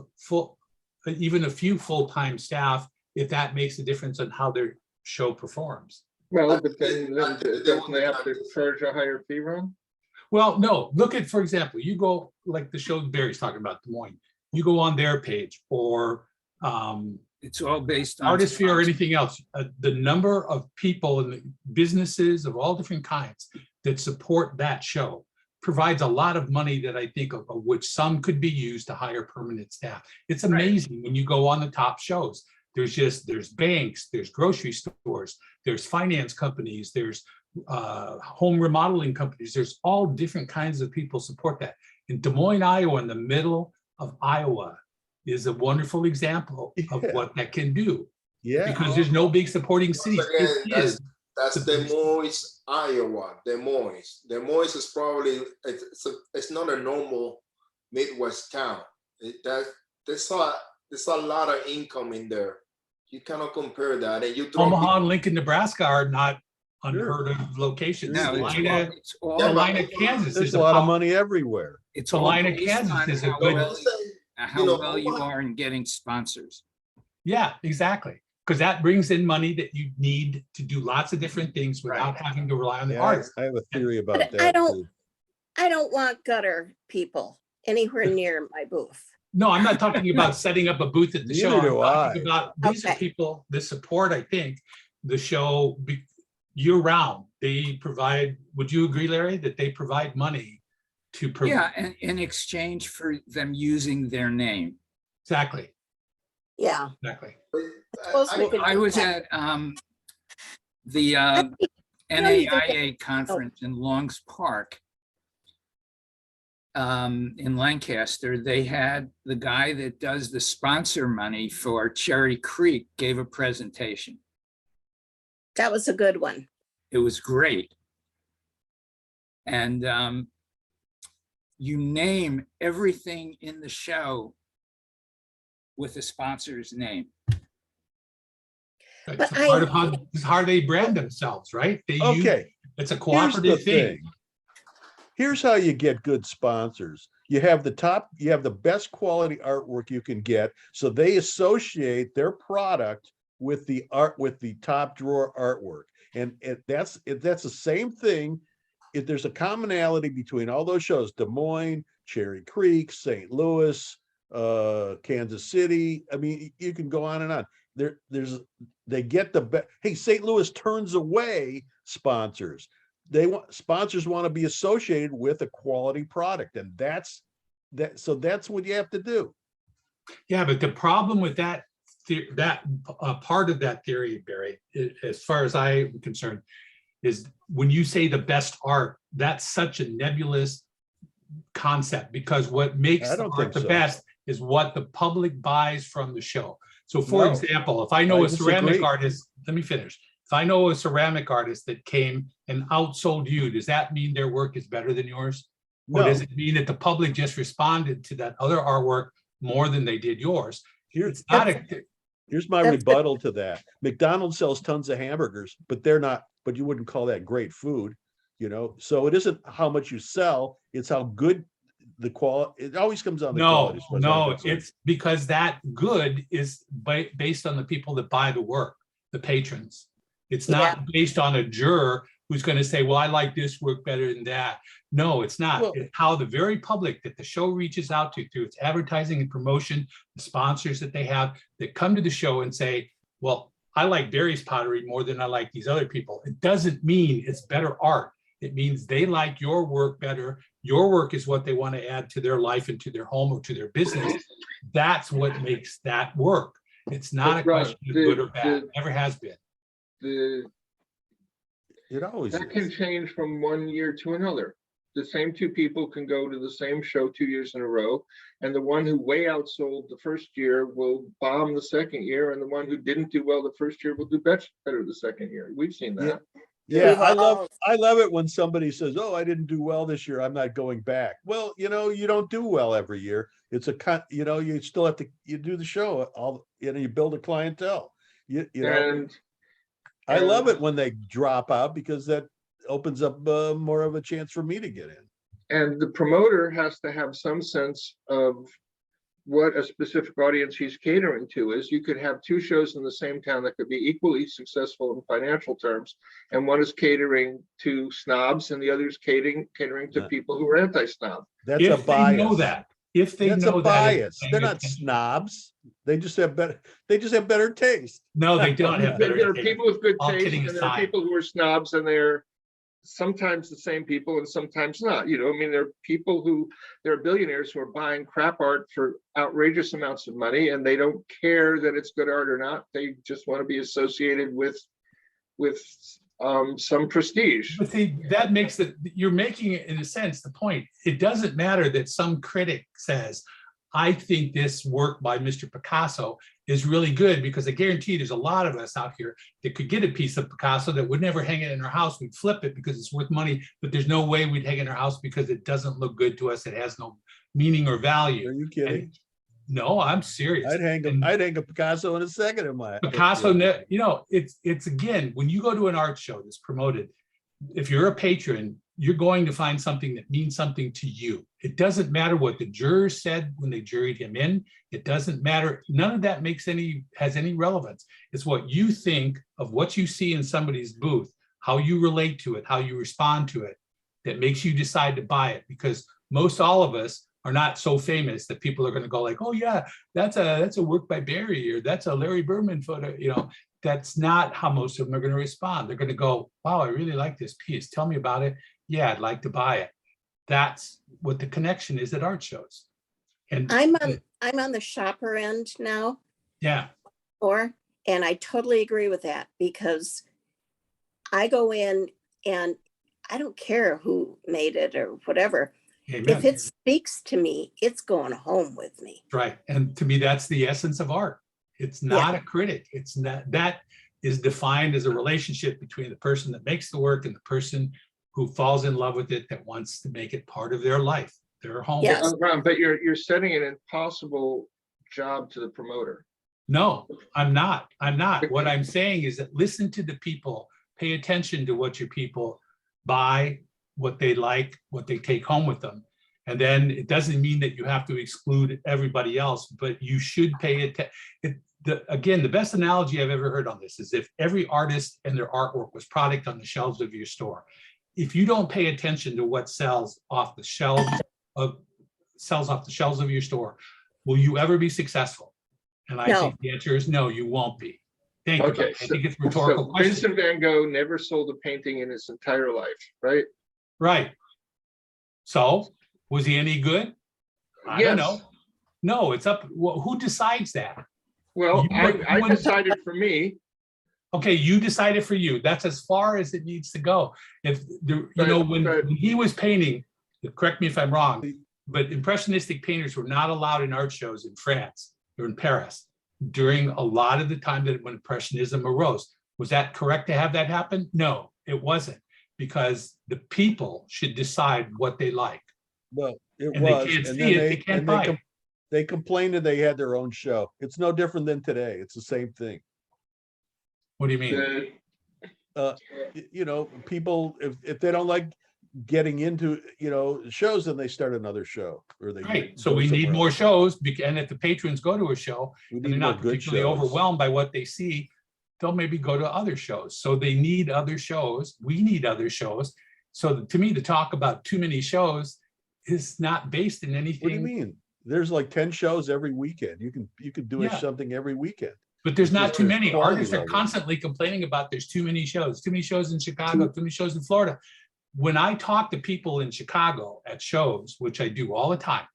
Speaker 6: even a few full-time staff if that makes a difference on how their show performs?
Speaker 7: Well, but then
Speaker 3: They
Speaker 7: doesn't they have to
Speaker 3: wouldn't-
Speaker 7: charge a higher fee run?
Speaker 6: Well, no, look at, for example, you go like the show Barry's talking about, Des Moines. You go on their page or
Speaker 2: It's all based on.
Speaker 6: Artisphere or anything else, the number of people and the businesses of all different kinds that support that show provides a lot of money that I think of which some could be used to hire permanent staff. It's amazing when you go on the top shows. There's banks, there's grocery stores, there's finance companies, there's home remodeling companies. There's all different kinds of people support that. In Des Moines, Iowa, in the middle of Iowa, is a wonderful example of
Speaker 5: Yeah.
Speaker 6: what that can do.
Speaker 5: Yeah.
Speaker 6: Because there's no big supporting cities.
Speaker 3: Once again,
Speaker 6: It is.
Speaker 3: that's Des Moines, Iowa. Des Moines. Des Moines is probably it's not a normal Midwest town. There's a lot of income in there. You cannot compare that. And you throw
Speaker 6: Omaha and Lincoln, Nebraska are not unheard of locations.
Speaker 2: No, it's all,
Speaker 6: Salina, Kansas
Speaker 5: There's
Speaker 6: is
Speaker 5: a lot of
Speaker 6: about,
Speaker 5: money everywhere.
Speaker 2: it's all
Speaker 6: Salina,
Speaker 2: based
Speaker 6: Kansas
Speaker 2: on
Speaker 6: is a
Speaker 2: how
Speaker 6: good-
Speaker 2: well,
Speaker 3: You know,
Speaker 2: well you are in getting sponsors.
Speaker 6: yeah, exactly. Because that brings in money that you need to do lots of different things without having to rely on the
Speaker 5: Yeah,
Speaker 6: artist.
Speaker 5: I have a theory about
Speaker 1: But
Speaker 5: that too.
Speaker 1: I don't want gutter people anywhere near my booth.
Speaker 6: No, I'm not talking about setting up a booth at the show.
Speaker 5: Neither
Speaker 6: I'm
Speaker 5: do
Speaker 6: talking
Speaker 5: I.
Speaker 6: about, these are
Speaker 1: Okay.
Speaker 6: people that support, I think, the show year round. They provide, would you agree, Larry, that they provide money to?
Speaker 2: Yeah, and in exchange for them using their name.
Speaker 6: Exactly,
Speaker 1: Yeah.
Speaker 6: exactly.
Speaker 1: Suppose we could
Speaker 2: I
Speaker 1: do
Speaker 2: was
Speaker 1: that.
Speaker 2: at the
Speaker 1: don't even get-
Speaker 2: NAIA conference in Longs Park in Lancaster. They had the guy that does the sponsor money for Cherry Creek gave a presentation.
Speaker 1: That was a good one.
Speaker 2: It was great. And you name everything in the show with the sponsor's name.
Speaker 6: That's
Speaker 1: But
Speaker 6: part of how they brand themselves, right? They use,
Speaker 5: Okay,
Speaker 6: it's a
Speaker 5: here's the
Speaker 6: cooperative thing.
Speaker 5: thing. Here's how you get good sponsors. You have the best quality artwork you can get. So they associate their product with the art, with the top drawer artwork. And that's the same thing. If there's a commonality between all those shows, Des Moines, Cherry Creek, St. Louis, Kansas City. I mean, you can go on and on. They get the best. Hey, St. Louis turns away sponsors. Sponsors want to be associated with a quality product, and that's what you have to do.
Speaker 6: Yeah, but the problem with that part of that theory, Barry, as far as I'm concerned, is when you say the best art, that's such a nebulous concept, because what makes
Speaker 5: I
Speaker 6: the
Speaker 5: don't
Speaker 6: art
Speaker 5: think
Speaker 6: the
Speaker 5: so.
Speaker 6: best is what the public buys from the show. So for
Speaker 5: No,
Speaker 6: example, if I know
Speaker 5: I
Speaker 6: a ceramic
Speaker 5: disagree.
Speaker 6: artist, let me finish. If I know a ceramic artist that came and outsold you, does that mean their work is better than yours? Or
Speaker 5: No.
Speaker 6: does it mean that the public just responded to that other artwork more than they did yours? It's not a,
Speaker 5: Here's my
Speaker 1: That's-
Speaker 5: rebuttal to that. McDonald's sells tons of hamburgers, but but you wouldn't call that great food, So it isn't how much you sell, it's how good the quality, it always comes on the quality. as far as I'm
Speaker 6: No,
Speaker 5: concerned.
Speaker 6: it's because that good is based on the people that buy the work, the patrons. It's not based on a juror who's going to say, well, I like this work better than that. No, it's not.
Speaker 5: Well-
Speaker 6: It's how the very public that the show reaches out to through its advertising and promotion, the sponsors that they have that come to the show and say, well, I like Barry's pottery more than I like these other people. It doesn't mean it's better art. It means they like your work better. Your work is what they want to add to their life and to their home or to their business. That's what makes that work. It's not a
Speaker 7: That's right.
Speaker 6: question of good or bad. Never has been.
Speaker 5: It always
Speaker 7: That can
Speaker 5: is.
Speaker 7: change from one year to another. The same two people can go to the same show 2 years in a row, and the one who way outsold the first year will bomb the second year, and the one who didn't do well the first year will do better the second year. We've seen that.
Speaker 5: Yeah,
Speaker 1: We've
Speaker 5: I
Speaker 1: all-
Speaker 5: love it when somebody says, "Oh, I didn't do well this year. I'm not going back." Well, you don't do well every year. It's you still have to do the show. You build a clientele.
Speaker 7: And
Speaker 5: I love it when they drop out because that opens up more of a chance for me to get in.
Speaker 7: and the promoter has to have some sense of what a specific audience he's catering to is. You could have two shows in the same town that could be equally successful in financial terms, and one is catering to snobs and the other is catering to
Speaker 5: Yeah.
Speaker 7: people who are anti-snob.
Speaker 5: That's a
Speaker 6: If they know
Speaker 5: bias.
Speaker 6: that, if they
Speaker 5: That's
Speaker 6: know
Speaker 5: a
Speaker 6: that.
Speaker 5: bias. They're not snobs. They just have better taste.
Speaker 6: No, they don't have better.
Speaker 7: There are
Speaker 6: taste.
Speaker 7: people with good
Speaker 6: All
Speaker 7: taste,
Speaker 6: kidding
Speaker 7: and there are
Speaker 6: aside.
Speaker 7: people who are snobs, and they're sometimes the same people and sometimes not. I mean, there are billionaires who are buying crap art for outrageous amounts of money, and they don't care that it's good art or not. They just want to be associated with some prestige.
Speaker 6: But see, that makes you're making it, in a sense, the point. It doesn't matter that some critic says, I think this work by Mr. Picasso is really good, because I guarantee there's a lot of us out here that could get a piece of Picasso that would never hang it in our house. We'd flip it because it's worth money, but there's no way we'd hang it in our house because it doesn't look good to us. It has no meaning or value.
Speaker 5: Are you kidding?
Speaker 6: No, I'm serious.
Speaker 5: I'd hang
Speaker 6: And
Speaker 5: a Picasso in a second in my.
Speaker 6: Picasso, you know, it's again, when you go to an art show that's promoted, if you're a patron, you're going to find something that means something to you. It doesn't matter what the jurors said when they juried him in. It doesn't matter. None of that has any relevance. It's what you think of what you see in somebody's booth, how you relate to it, how you respond to it, that makes you decide to buy it. Because most all of us are not so famous that people are going to go like, oh yeah, that's a work by Barry, or that's a Larry Berman photo. You know, that's not how most of them are going to respond. They're going to go, wow, I really like this piece. Tell me about it. Yeah, I'd like to buy it. That's what the connection is at art shows. And
Speaker 1: I'm on the shopper end now,
Speaker 6: yeah,
Speaker 1: and I totally agree with that, because I go in and I don't care who made it or whatever.
Speaker 6: amen.
Speaker 1: If it speaks to me, it's going home with me.
Speaker 6: Right. And to me, that's the essence of art. It's not a critic. It's not, that is defined as a relationship between the person that makes the work and the person who falls in love with it, that wants to make it part of their life, their home.
Speaker 1: Yes.
Speaker 7: Ron, but you're setting an impossible job to the promoter.
Speaker 6: No, I'm not. I'm not. What I'm saying is that listen to the people, pay attention to what your people buy, what they like, what they take home with them. And then it doesn't mean that you have to exclude everybody else, but you should pay attention. Again, the best analogy I've ever heard on this is if every artist and their artwork was product on the shelves of your store. If you don't pay attention to what sells off the shelves of your store, will you ever be successful? And I think the answer is no, you won't be. Thank you.
Speaker 7: Okay,
Speaker 6: I think it's a rhetorical
Speaker 7: so
Speaker 6: question.
Speaker 7: Vincent van Gogh never sold a painting in his entire life, right?
Speaker 6: Right. So was he any good? I don't know. No, it's up. Who decides that?
Speaker 7: Well,
Speaker 6: You-
Speaker 7: I decided for me.
Speaker 6: Okay, you decided for you. That's as far as it needs to go. If the, when he was painting, correct me if I'm wrong, but impressionistic painters were not allowed in art shows in France or in Paris during a lot of the time that when Impressionism arose. Was that correct to have that happen? No, it wasn't, because the people should decide what they like.
Speaker 5: Well, it
Speaker 6: And
Speaker 5: was,
Speaker 6: they can't
Speaker 5: and
Speaker 6: see
Speaker 5: then
Speaker 6: it, they can't buy it.
Speaker 5: they complained that they had their own show. It's no different than today. It's the same thing.
Speaker 6: What do you mean?
Speaker 5: You know, people, if they don't like getting into, shows, then they start another show, or they.
Speaker 6: Right, so
Speaker 5: go
Speaker 6: we need
Speaker 5: somewhere
Speaker 6: more
Speaker 5: else.
Speaker 6: shows, and if the patrons go to a show
Speaker 5: We
Speaker 6: and they're
Speaker 5: need more
Speaker 6: not
Speaker 5: good
Speaker 6: particularly
Speaker 5: shows.
Speaker 6: overwhelmed by what they see, they'll maybe go to other shows. So they need other shows. We need other shows. So to me, the talk about too many shows is not based in anything.
Speaker 5: What do you mean? There's like 10 shows every weekend. You can do
Speaker 6: Yeah.
Speaker 5: something every weekend.
Speaker 6: But there's
Speaker 5: It's
Speaker 6: not
Speaker 5: just
Speaker 6: too
Speaker 5: there's
Speaker 6: many.
Speaker 5: quality
Speaker 6: Artists are
Speaker 5: level.
Speaker 6: constantly complaining about there's too many shows in Chicago, too many shows in Florida. When I talk to people in Chicago at shows, which I do all the time,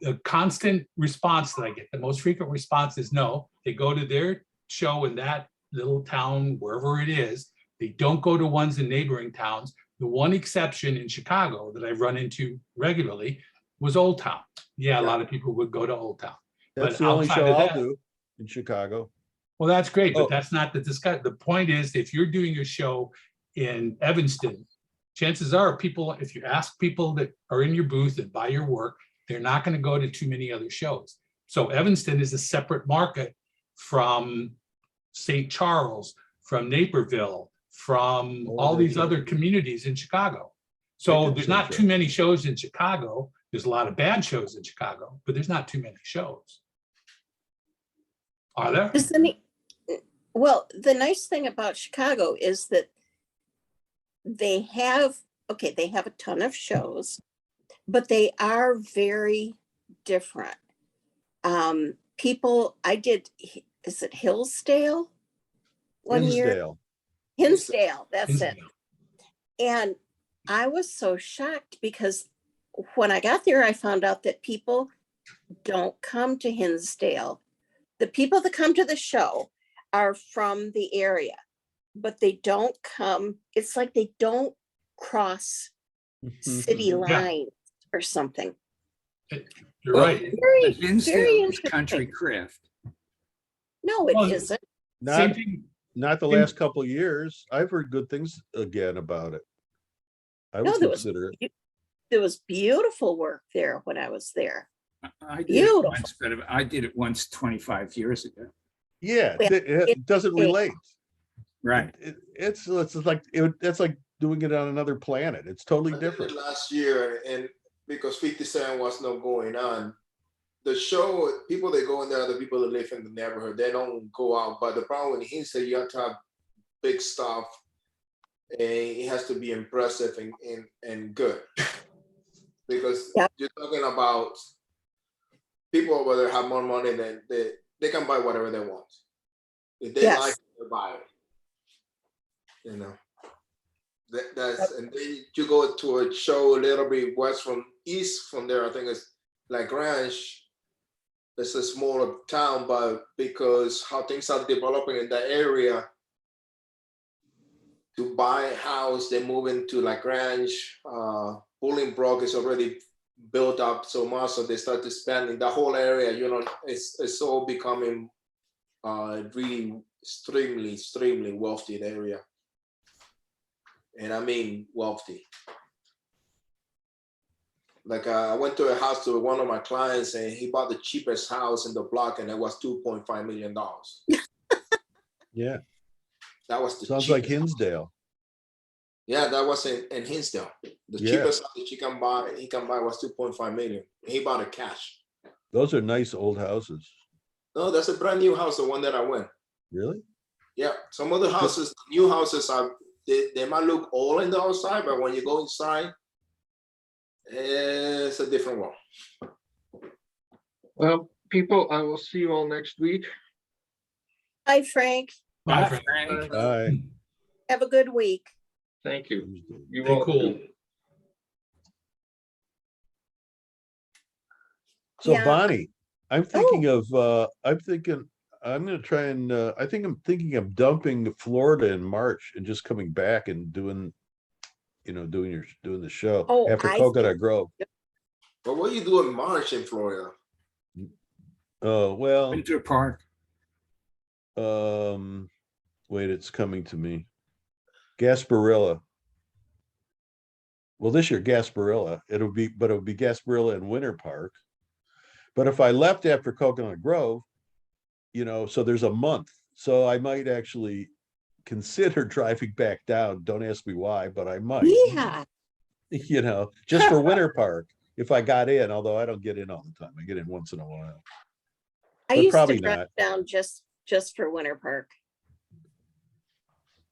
Speaker 6: the constant response that I get, the most frequent response is no. They go to their show in that little town, wherever it is. They don't go to ones in neighboring towns. The one exception in Chicago that I've run into regularly was Old Town. Yeah, a lot of people would go to Old Town.
Speaker 5: That's
Speaker 6: But
Speaker 5: the only
Speaker 6: outside
Speaker 5: show
Speaker 6: of
Speaker 5: I'll
Speaker 6: that-
Speaker 5: do in Chicago.
Speaker 6: Well, that's great, but
Speaker 5: Oh.
Speaker 6: that's not the discuss. The point is, if you're doing a show in Evanston, chances are people, if you ask people that are in your booth and buy your work, they're not going to go to too many other shows. So Evanston is a separate market from St. Charles, from Naperville, from
Speaker 5: Oh,
Speaker 6: all
Speaker 5: they
Speaker 6: these
Speaker 5: do.
Speaker 6: other communities in Chicago.
Speaker 5: They
Speaker 6: So
Speaker 5: do
Speaker 6: there's
Speaker 5: some
Speaker 6: not
Speaker 5: shows.
Speaker 6: too many shows in Chicago. There's a lot of bad shows in Chicago, but there's not too many shows. Are there?
Speaker 1: Well, the nice thing about Chicago is that they have a ton of shows, but they are very different. Is it Hillsdale? One year,
Speaker 5: Hinsdale.
Speaker 1: Hinsdale, that's it.
Speaker 6: Hinsdale.
Speaker 1: And I was so shocked because when I got there, I found out that people don't come to Hinsdale. The people that come to the show are from the area, but they don't come. It's like they don't cross city lines or something.
Speaker 6: You're right.
Speaker 1: Very,
Speaker 2: But Hinsdale
Speaker 1: very
Speaker 2: is country
Speaker 1: interesting.
Speaker 2: craft.
Speaker 1: No, it
Speaker 6: Well,
Speaker 1: isn't.
Speaker 6: Same
Speaker 5: Not,
Speaker 6: thing.
Speaker 5: not the last couple of years. I've heard good things again about it. I
Speaker 1: No,
Speaker 5: would
Speaker 1: there was
Speaker 5: consider it.
Speaker 1: there was beautiful work there when I was there.
Speaker 2: I did it
Speaker 1: Beautiful.
Speaker 2: once, but I did it once 25 years ago.
Speaker 5: Yeah,
Speaker 1: Yeah,
Speaker 5: it doesn't relate.
Speaker 2: Right.
Speaker 5: It's like, that's like doing it on another planet. It's totally
Speaker 3: I did it
Speaker 5: different.
Speaker 3: last year, and because 57 was not going on, the show, people that go in there are the people that live in the neighborhood. They don't go out. But the problem with him said you have to have big stuff, and it has to be impressive and good. Because
Speaker 1: Yep.
Speaker 3: you're talking about people over there have more money than they can buy whatever they want. If they
Speaker 1: Yes.
Speaker 3: like it, they buy it. You know. That's and then you go to a show a little bit east from there. I think it's Lagrange. It's a smaller town, but because how things are developing in that area, to buy a house, they move into Lagrange. Bolingbrook is already built up so much, so they start expanding the whole area. You know, it's all becoming really extremely wealthy area. And I mean wealthy. Like I went to a house to one of my clients, and he bought the cheapest house in the block, and it was $2.5 million.
Speaker 5: Yeah,
Speaker 3: That was the
Speaker 5: sounds like
Speaker 3: cheapest house.
Speaker 5: Hinsdale.
Speaker 3: Yeah, that was in Hinsdale. The
Speaker 5: Yeah.
Speaker 3: cheapest house that he can buy was 2.5 million. He bought it cash.
Speaker 5: Those are nice old houses.
Speaker 3: No, that's a brand new house, the one that I went.
Speaker 5: Really?
Speaker 3: Yeah, some other houses, new houses they might look old on the outside, but when you go inside, it's a different world.
Speaker 7: Well, people, I will see you all next week.
Speaker 1: Hi, Frank.
Speaker 6: Bye,
Speaker 2: Frank.
Speaker 6: Frank.
Speaker 5: Bye.
Speaker 1: Have a good week.
Speaker 7: Thank you. You
Speaker 6: Stay
Speaker 7: all
Speaker 6: cool.
Speaker 7: too.
Speaker 5: So
Speaker 1: Yeah.
Speaker 5: Bonnie, I'm thinking of, I'm gonna try and, I'm thinking of dumping Florida in March and just coming back and doing the show
Speaker 1: Oh,
Speaker 5: after
Speaker 1: I
Speaker 5: Coconut Grove.
Speaker 3: But what do you do in March in Florida?
Speaker 5: Oh, well,
Speaker 2: Winter Park.
Speaker 5: wait, it's coming to me. Gasparilla. Well, this year Gasparilla, but it would be Gasparilla in Winter Park. But if I left after Coconut Grove, so there's a month. So I might actually consider driving back down. Don't ask me why, but I might.
Speaker 1: Yeah.
Speaker 5: Just for Winter Park. If I got in, although I don't get in all the time. I get in once in a while.
Speaker 1: I
Speaker 5: But
Speaker 1: used
Speaker 5: probably
Speaker 1: to drive
Speaker 5: not.
Speaker 1: down just for Winter Park.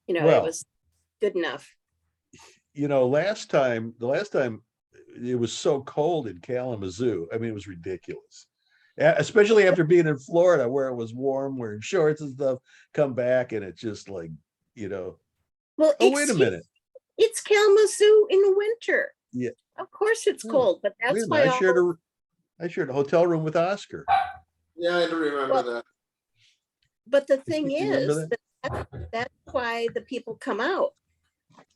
Speaker 1: It
Speaker 5: Well,
Speaker 1: was good enough.
Speaker 5: the last time it was so cold in Kalamazoo. I mean, it was ridiculous. Especially after being in Florida where it was warm, wearing shorts and stuff, come back and it's just like,
Speaker 1: Well,
Speaker 5: oh, wait a minute.
Speaker 1: It's Kalamazoo in winter.
Speaker 5: Yeah.
Speaker 1: Of course it's
Speaker 5: Oh,
Speaker 1: cold, but
Speaker 5: Wait
Speaker 1: that's
Speaker 5: a
Speaker 1: why
Speaker 5: minute, I shared a hotel room with Oscar.
Speaker 3: Yeah, I do remember that.
Speaker 1: But the thing
Speaker 5: You remember
Speaker 1: is, that's why the people come out,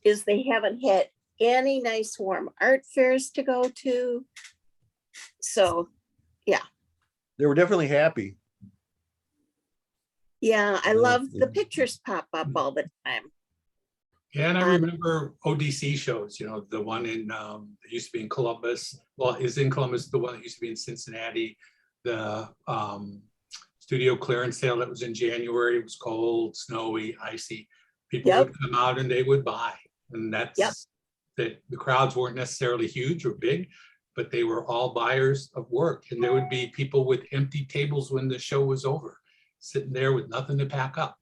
Speaker 1: is they haven't had any nice warm art fairs to go to. So,
Speaker 5: They were definitely happy.
Speaker 1: yeah, I
Speaker 5: Yeah,
Speaker 1: love
Speaker 5: yeah.
Speaker 1: the pictures pop up all the time.
Speaker 6: Yeah, and I
Speaker 1: Um,
Speaker 6: remember ODC shows, the one that used to be in Columbus. Well, is in Columbus, the one that used to be in Cincinnati. The studio clearance sale that was in January. It was cold, snowy, icy. People
Speaker 1: Yep.
Speaker 6: would come out and they would buy. And that's that the crowds weren't necessarily huge or big, but they were all buyers of work. And there would be people with empty tables when the show was over, sitting there with nothing to pack up.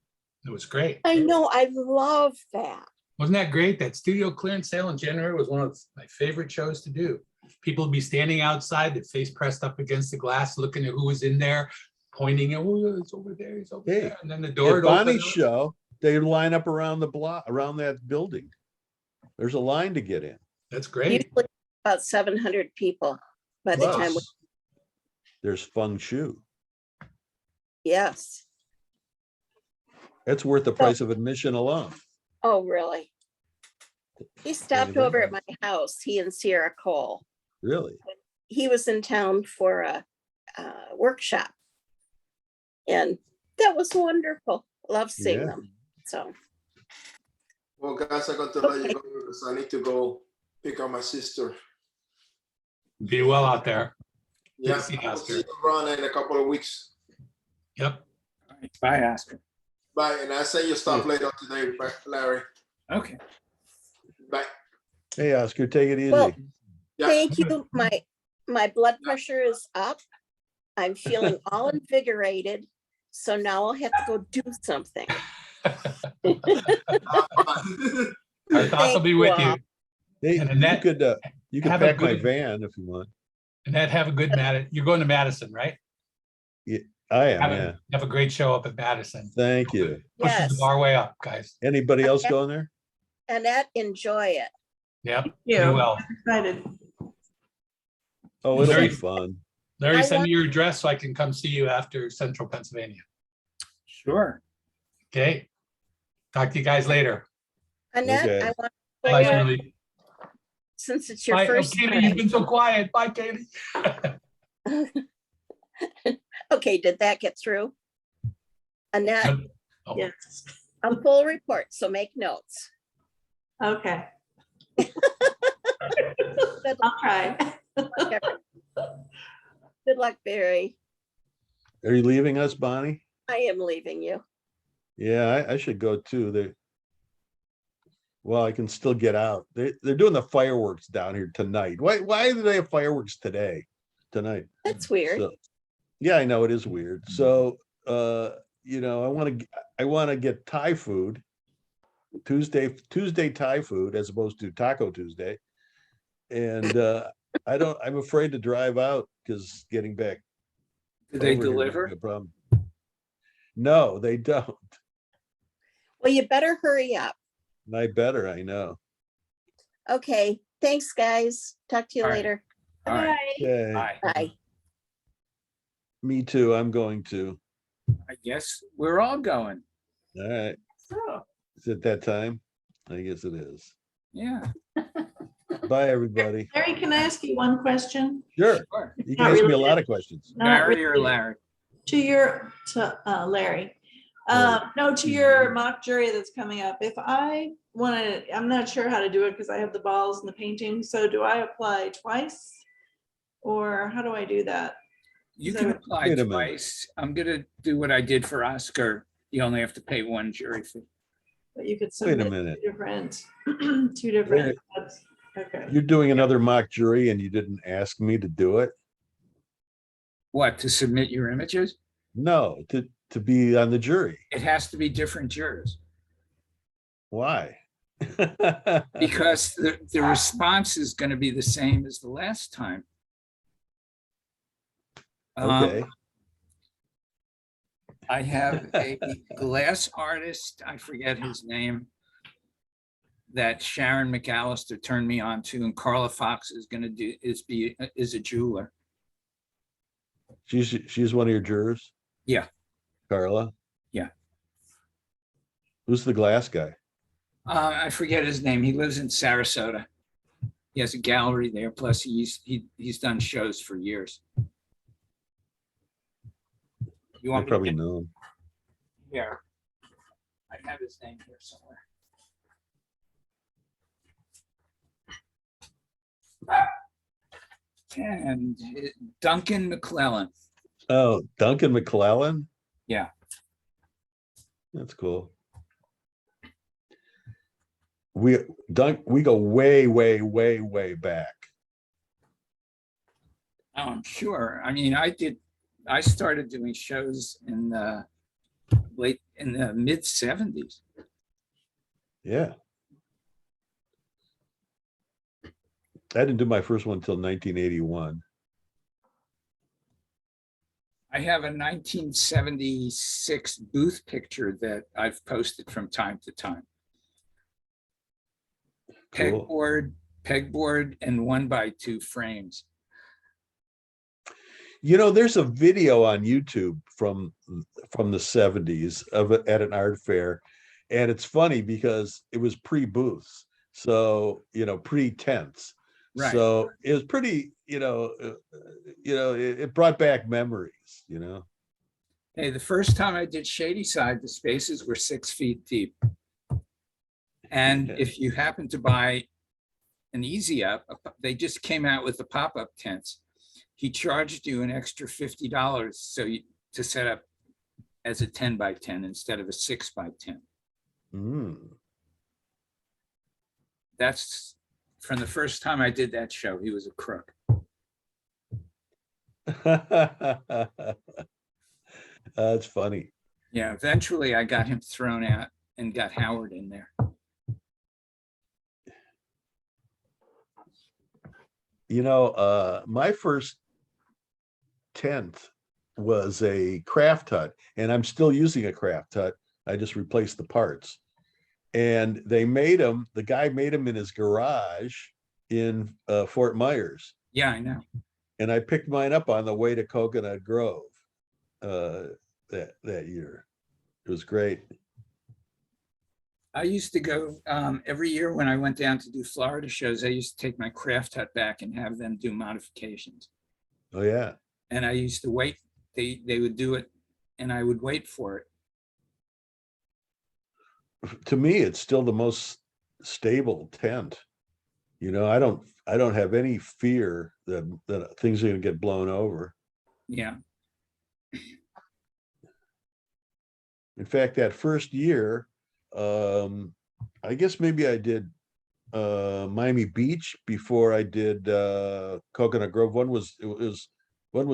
Speaker 6: It was great.
Speaker 1: I know, I love that.
Speaker 6: Wasn't that great? That studio clearance sale in January was one of my favorite shows to do. People would be standing outside, their face pressed up against the glass, looking at who was in there, pointing, oh, it's over there, he's over
Speaker 5: Hey,
Speaker 6: there. And then the door
Speaker 5: At
Speaker 6: would open
Speaker 5: Bonnie's
Speaker 6: up.
Speaker 5: show, they line up around the block, around that building. There's a line to get in.
Speaker 6: That's great.
Speaker 1: Usually about 700 people by the time.
Speaker 5: Plus, there's feng shui.
Speaker 1: Yes.
Speaker 5: That's worth the price of admission alone.
Speaker 1: Oh, really? He stopped over at my house, he and Sierra Cole.
Speaker 5: Really?
Speaker 1: He was in town for a workshop. And that was wonderful. Love seeing
Speaker 5: Yeah.
Speaker 1: them. So,
Speaker 3: Well, guys, I got to let you go because I need to go pick up my sister.
Speaker 6: Be well out there.
Speaker 3: Yeah,
Speaker 6: see you,
Speaker 3: I'll
Speaker 6: Oscar.
Speaker 3: see you around in a couple of weeks.
Speaker 6: Yep.
Speaker 2: All right, bye, Oscar.
Speaker 3: Bye, and I send you stuff later today, Larry.
Speaker 2: Okay.
Speaker 3: Bye.
Speaker 5: Hey, Oscar, take it
Speaker 1: Well,
Speaker 5: easy.
Speaker 3: Yeah.
Speaker 1: thank you. My blood pressure is up. I'm feeling all invigorated. So now I'll have to go do something.
Speaker 6: Our thoughts will be
Speaker 1: Thank
Speaker 6: with
Speaker 1: you
Speaker 6: you.
Speaker 1: all.
Speaker 5: Hey,
Speaker 6: And
Speaker 5: you
Speaker 6: Annette,
Speaker 5: could, you could
Speaker 6: have a
Speaker 5: pack my
Speaker 6: good-
Speaker 5: van if you want.
Speaker 6: Annette, have a good You're going to Madison, right?
Speaker 5: I am,
Speaker 6: Have
Speaker 5: yeah.
Speaker 6: have a great show up at Madison.
Speaker 5: Thank you.
Speaker 6: Pushes
Speaker 1: Yes.
Speaker 6: the bar way up, guys.
Speaker 5: Anybody else going there?
Speaker 1: Annette, enjoy it.
Speaker 6: Yep.
Speaker 4: You,
Speaker 6: You will.
Speaker 4: excited.
Speaker 5: Oh, it'll be
Speaker 6: Larry-
Speaker 5: fun.
Speaker 6: Larry,
Speaker 1: I
Speaker 6: send
Speaker 1: want-
Speaker 6: me your address so I can come see you after Central Pennsylvania.
Speaker 2: Sure.
Speaker 6: Okay. Talk to you guys later.
Speaker 1: Annette,
Speaker 5: Okay.
Speaker 1: I want
Speaker 6: Bye,
Speaker 1: to,
Speaker 6: Shirley.
Speaker 1: since it's your
Speaker 6: Bye. Oh,
Speaker 1: first
Speaker 6: Katie, you've
Speaker 1: time.
Speaker 6: been so quiet. Bye, Katie.
Speaker 1: Okay, did that get through? Annette,
Speaker 6: Oh,
Speaker 4: Yes.
Speaker 1: a full report, so make notes.
Speaker 4: Okay,
Speaker 1: Good
Speaker 4: I'll try.
Speaker 1: luck, good luck, Barry.
Speaker 5: Are you leaving us, Bonnie?
Speaker 1: I am leaving you.
Speaker 5: Yeah, I should go too. Well, I can still get out. They're doing the fireworks down here tonight. Why do they have fireworks tonight?
Speaker 1: That's weird.
Speaker 5: So, yeah, I know it is weird. So, you know, I want to get Thai food, Tuesday Thai food as opposed to Taco Tuesday. And I'm afraid to drive out because getting back.
Speaker 2: Do they
Speaker 5: over here would
Speaker 2: deliver?
Speaker 5: be a problem. No, they don't.
Speaker 1: Well, you better hurry up.
Speaker 5: I know.
Speaker 1: Okay, thanks, guys. Talk to you
Speaker 2: All right.
Speaker 1: later.
Speaker 2: All right.
Speaker 5: Okay.
Speaker 2: Bye.
Speaker 1: Bye.
Speaker 5: Me too. I'm going to.
Speaker 2: I guess we're all going.
Speaker 5: All right.
Speaker 4: So,
Speaker 5: Is it that time? I guess it is.
Speaker 2: Yeah.
Speaker 5: Bye, everybody.
Speaker 4: Larry, can I ask you one question?
Speaker 5: Sure.
Speaker 2: Sure.
Speaker 5: You can
Speaker 4: Not
Speaker 5: ask me a
Speaker 4: really.
Speaker 5: lot of questions.
Speaker 4: Not
Speaker 2: Barry or
Speaker 4: really.
Speaker 2: Larry?
Speaker 4: To Larry. No, to your mock jury that's coming up. If I want to, I'm not sure how to do it because I have the balls and the painting. So do I apply twice? Or how do I do that?
Speaker 2: You
Speaker 4: So-
Speaker 2: can apply
Speaker 5: Wait a minute.
Speaker 2: twice. I'm gonna do what I did for Oscar. You only have to pay one jury fee.
Speaker 4: But you could
Speaker 5: Wait a
Speaker 4: submit
Speaker 5: minute.
Speaker 4: two different. Okay.
Speaker 5: You're doing another mock jury and you didn't ask me to do it?
Speaker 2: What, to submit your images?
Speaker 5: No, to be on the jury.
Speaker 2: It has to be different jurors
Speaker 5: Why?
Speaker 2: because the response is gonna be the same as the last time.
Speaker 5: Okay.
Speaker 2: I have a glass artist, I forget his name, that Sharon McAllister turned me on to, and Carla Fox is gonna is a jeweler.
Speaker 5: She's one of your jurors?
Speaker 2: Yeah.
Speaker 5: Carla?
Speaker 2: Yeah.
Speaker 5: Who's the glass guy?
Speaker 2: I forget his name. He lives in Sarasota. He has a gallery there. Plus, he's done shows for years. You
Speaker 5: I
Speaker 2: want me to
Speaker 5: probably
Speaker 2: get
Speaker 5: know him.
Speaker 2: here? I have his name here somewhere. And Duncan McClellan.
Speaker 5: Oh, Duncan McClellan?
Speaker 2: Yeah.
Speaker 5: That's cool. We go way, way, way, way back.
Speaker 2: Oh, I'm sure. I mean, I started doing shows in the mid 70s.
Speaker 5: Yeah. I didn't do my first one until 1981.
Speaker 2: I have a 1976 booth picture that I've posted from time to time.
Speaker 5: Cool.
Speaker 2: Pegboard and 1x2 frames.
Speaker 5: You know, there's a video on YouTube from the 70s of it at an art fair. And it's funny because it was pre-booths. So, you know, pre-tents.
Speaker 2: Right.
Speaker 5: So it was pretty, it brought back memories, you know.
Speaker 2: Hey, the first time I did Shady Side, the spaces were 6 feet deep. And if you happen to buy an Easy Up, they just came out with the pop-up tents. he charged you an extra $50 to set up as a 10 by 10 instead of a 6 by 10. That's from the first time I did that show, he was a crook.
Speaker 5: That's funny.
Speaker 2: Yeah, eventually I got him thrown out and got Howard in there.
Speaker 5: You know, my first tent was a craft hut, and I'm still using a craft hut. I just replaced the parts. And they made them, the guy made them in his garage in Fort Myers.
Speaker 2: Yeah, I know.
Speaker 5: And I picked mine up on the way to Coconut Grove that year. It was great.
Speaker 2: I used to go every year when I went down to do Florida shows. I used to take my craft hut back and have them do modifications.
Speaker 5: Oh yeah.
Speaker 2: And I used to wait. They would do it, and I would wait for it.
Speaker 5: To me, it's still the most stable tent. You know, I don't have any fear that things are going to get blown over.
Speaker 2: Yeah.
Speaker 5: In fact, that first year, I guess maybe I did Miami Beach before I did Coconut Grove. One was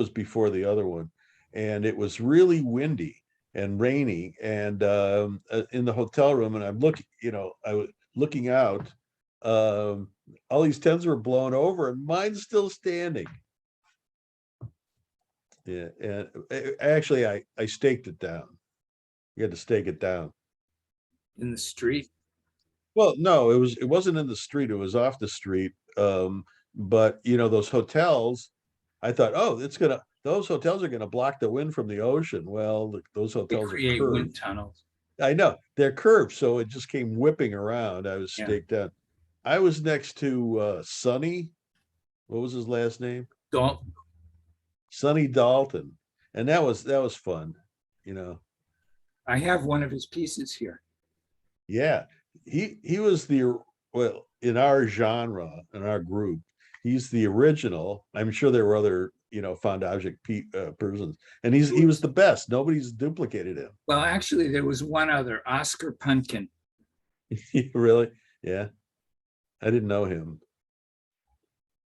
Speaker 5: before the other one, and it was really windy and rainy, and in the hotel room, and I'm looking, I was looking out. All these tents were blown over, and mine's still standing. Yeah, and actually, I staked it down. You had to stake it down.
Speaker 2: In the street.
Speaker 5: Well, no, it wasn't in the street. It was off the street. But those hotels, I thought, oh, those hotels are gonna block the wind from the ocean. Well, those
Speaker 2: They
Speaker 5: hotels are
Speaker 2: create wind
Speaker 5: curved.
Speaker 2: tunnels.
Speaker 5: I know they're curved, so it just came whipping around. I was
Speaker 2: Yeah.
Speaker 5: staked down. I was next to Sonny. What was his last name?
Speaker 2: Dalton.
Speaker 5: Sonny Dalton, and that was fun.
Speaker 2: I have one of his pieces here.
Speaker 5: Yeah, he was well, in our genre, in our group, he's the original. I'm sure there were other, found object persons, and he was the best. Nobody's duplicated him.
Speaker 2: Well, actually, there was one other, Oscar Pumpkin.
Speaker 5: Really? Yeah, I didn't know him.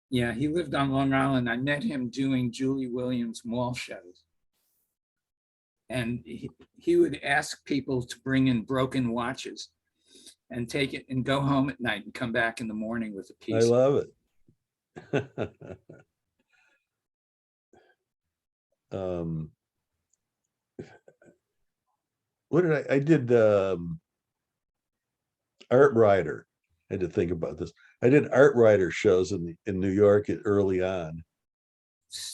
Speaker 2: Yeah, he lived on Long Island. I met him doing Julie Williams mall shows. And he would ask people to bring in broken watches and take it and go home at night and come back in the morning with a
Speaker 5: I
Speaker 2: piece.
Speaker 5: love it. What did I did Art Rider. I had to think about this. I did Art Rider shows in New York early on,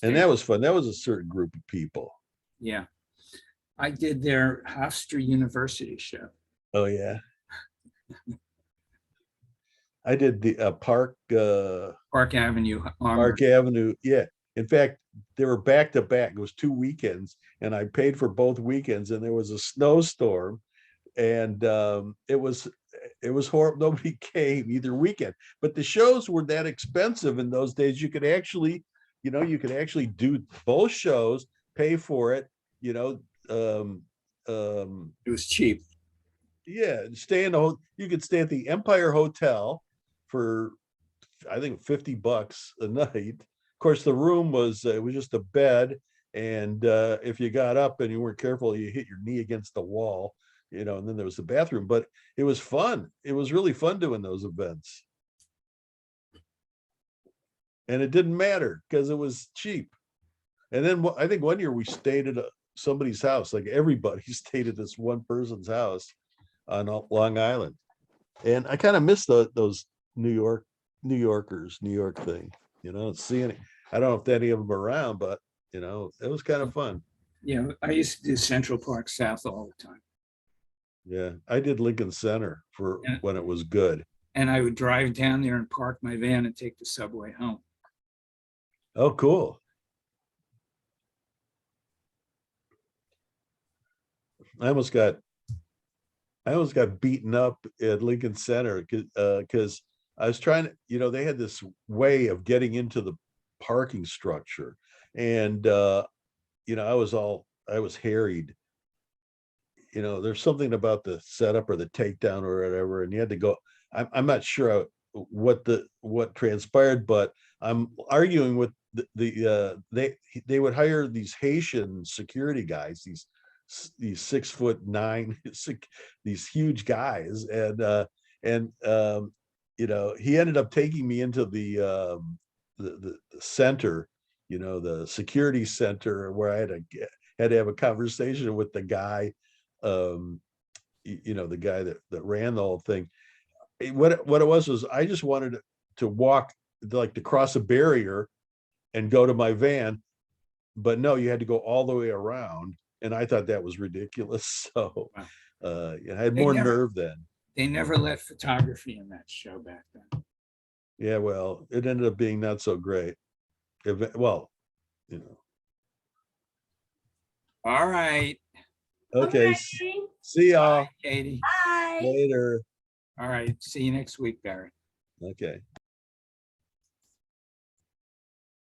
Speaker 5: and that was fun. That was a certain group of people.
Speaker 2: Yeah. I did their Hofstra University show.
Speaker 5: Oh yeah. I did the Park
Speaker 2: Avenue.
Speaker 5: Park Avenue. Yeah. In fact, they were back to back. It was 2 weekends, and I paid for both weekends, and there was a snowstorm, and it was horrible. Nobody came either weekend, but the shows were that expensive in those days. You could actually do both shows, pay for it,
Speaker 2: it was cheap.
Speaker 5: Yeah, you could stay at the Empire Hotel for, I think, $50 a night. Of course, the room was just a bed, and if you got up and you weren't careful, you hit your knee against the wall, and then there was the bathroom. But it was fun. It was really fun doing those events, and it didn't matter because it was cheap. And then I think one year we stayed at somebody's house. Like everybody stayed at this one person's house on Long Island, and I kind of miss those New York thing. Seeing it. I don't know if any of them are around, but it was kind of fun.
Speaker 2: Yeah, I used to do Central Park South all the time.
Speaker 5: Yeah, I did Lincoln Center for when it was good.
Speaker 2: And I would drive down there and park my van and take the subway home.
Speaker 5: Oh, cool. I almost got beaten up at Lincoln Center because I was trying to, they had this way of getting into the parking structure, And, I was harried. There's something about the setup or the takedown or whatever, and you had to go. I'm not sure what transpired, but I'm arguing with they would hire these Haitian security guys, these 6'9", these huge guys, and he ended up taking me into the center, the security center, where I had to have a conversation with the guy, the guy that ran the whole thing. What it was I just wanted to walk, like, to cross a barrier and go to my van, but no, you had to go all the way around, and I thought that was ridiculous. So I had
Speaker 2: They
Speaker 5: more
Speaker 2: never-
Speaker 5: nerve then.
Speaker 2: They never let photography in that show back then.
Speaker 5: Yeah, well, it ended up being not so great. Well,
Speaker 2: All right,
Speaker 5: okay.
Speaker 8: Okay.
Speaker 5: See y'all
Speaker 2: Katie.
Speaker 8: Bye.
Speaker 5: later.
Speaker 2: All right, see you next week, Barry.
Speaker 5: Okay.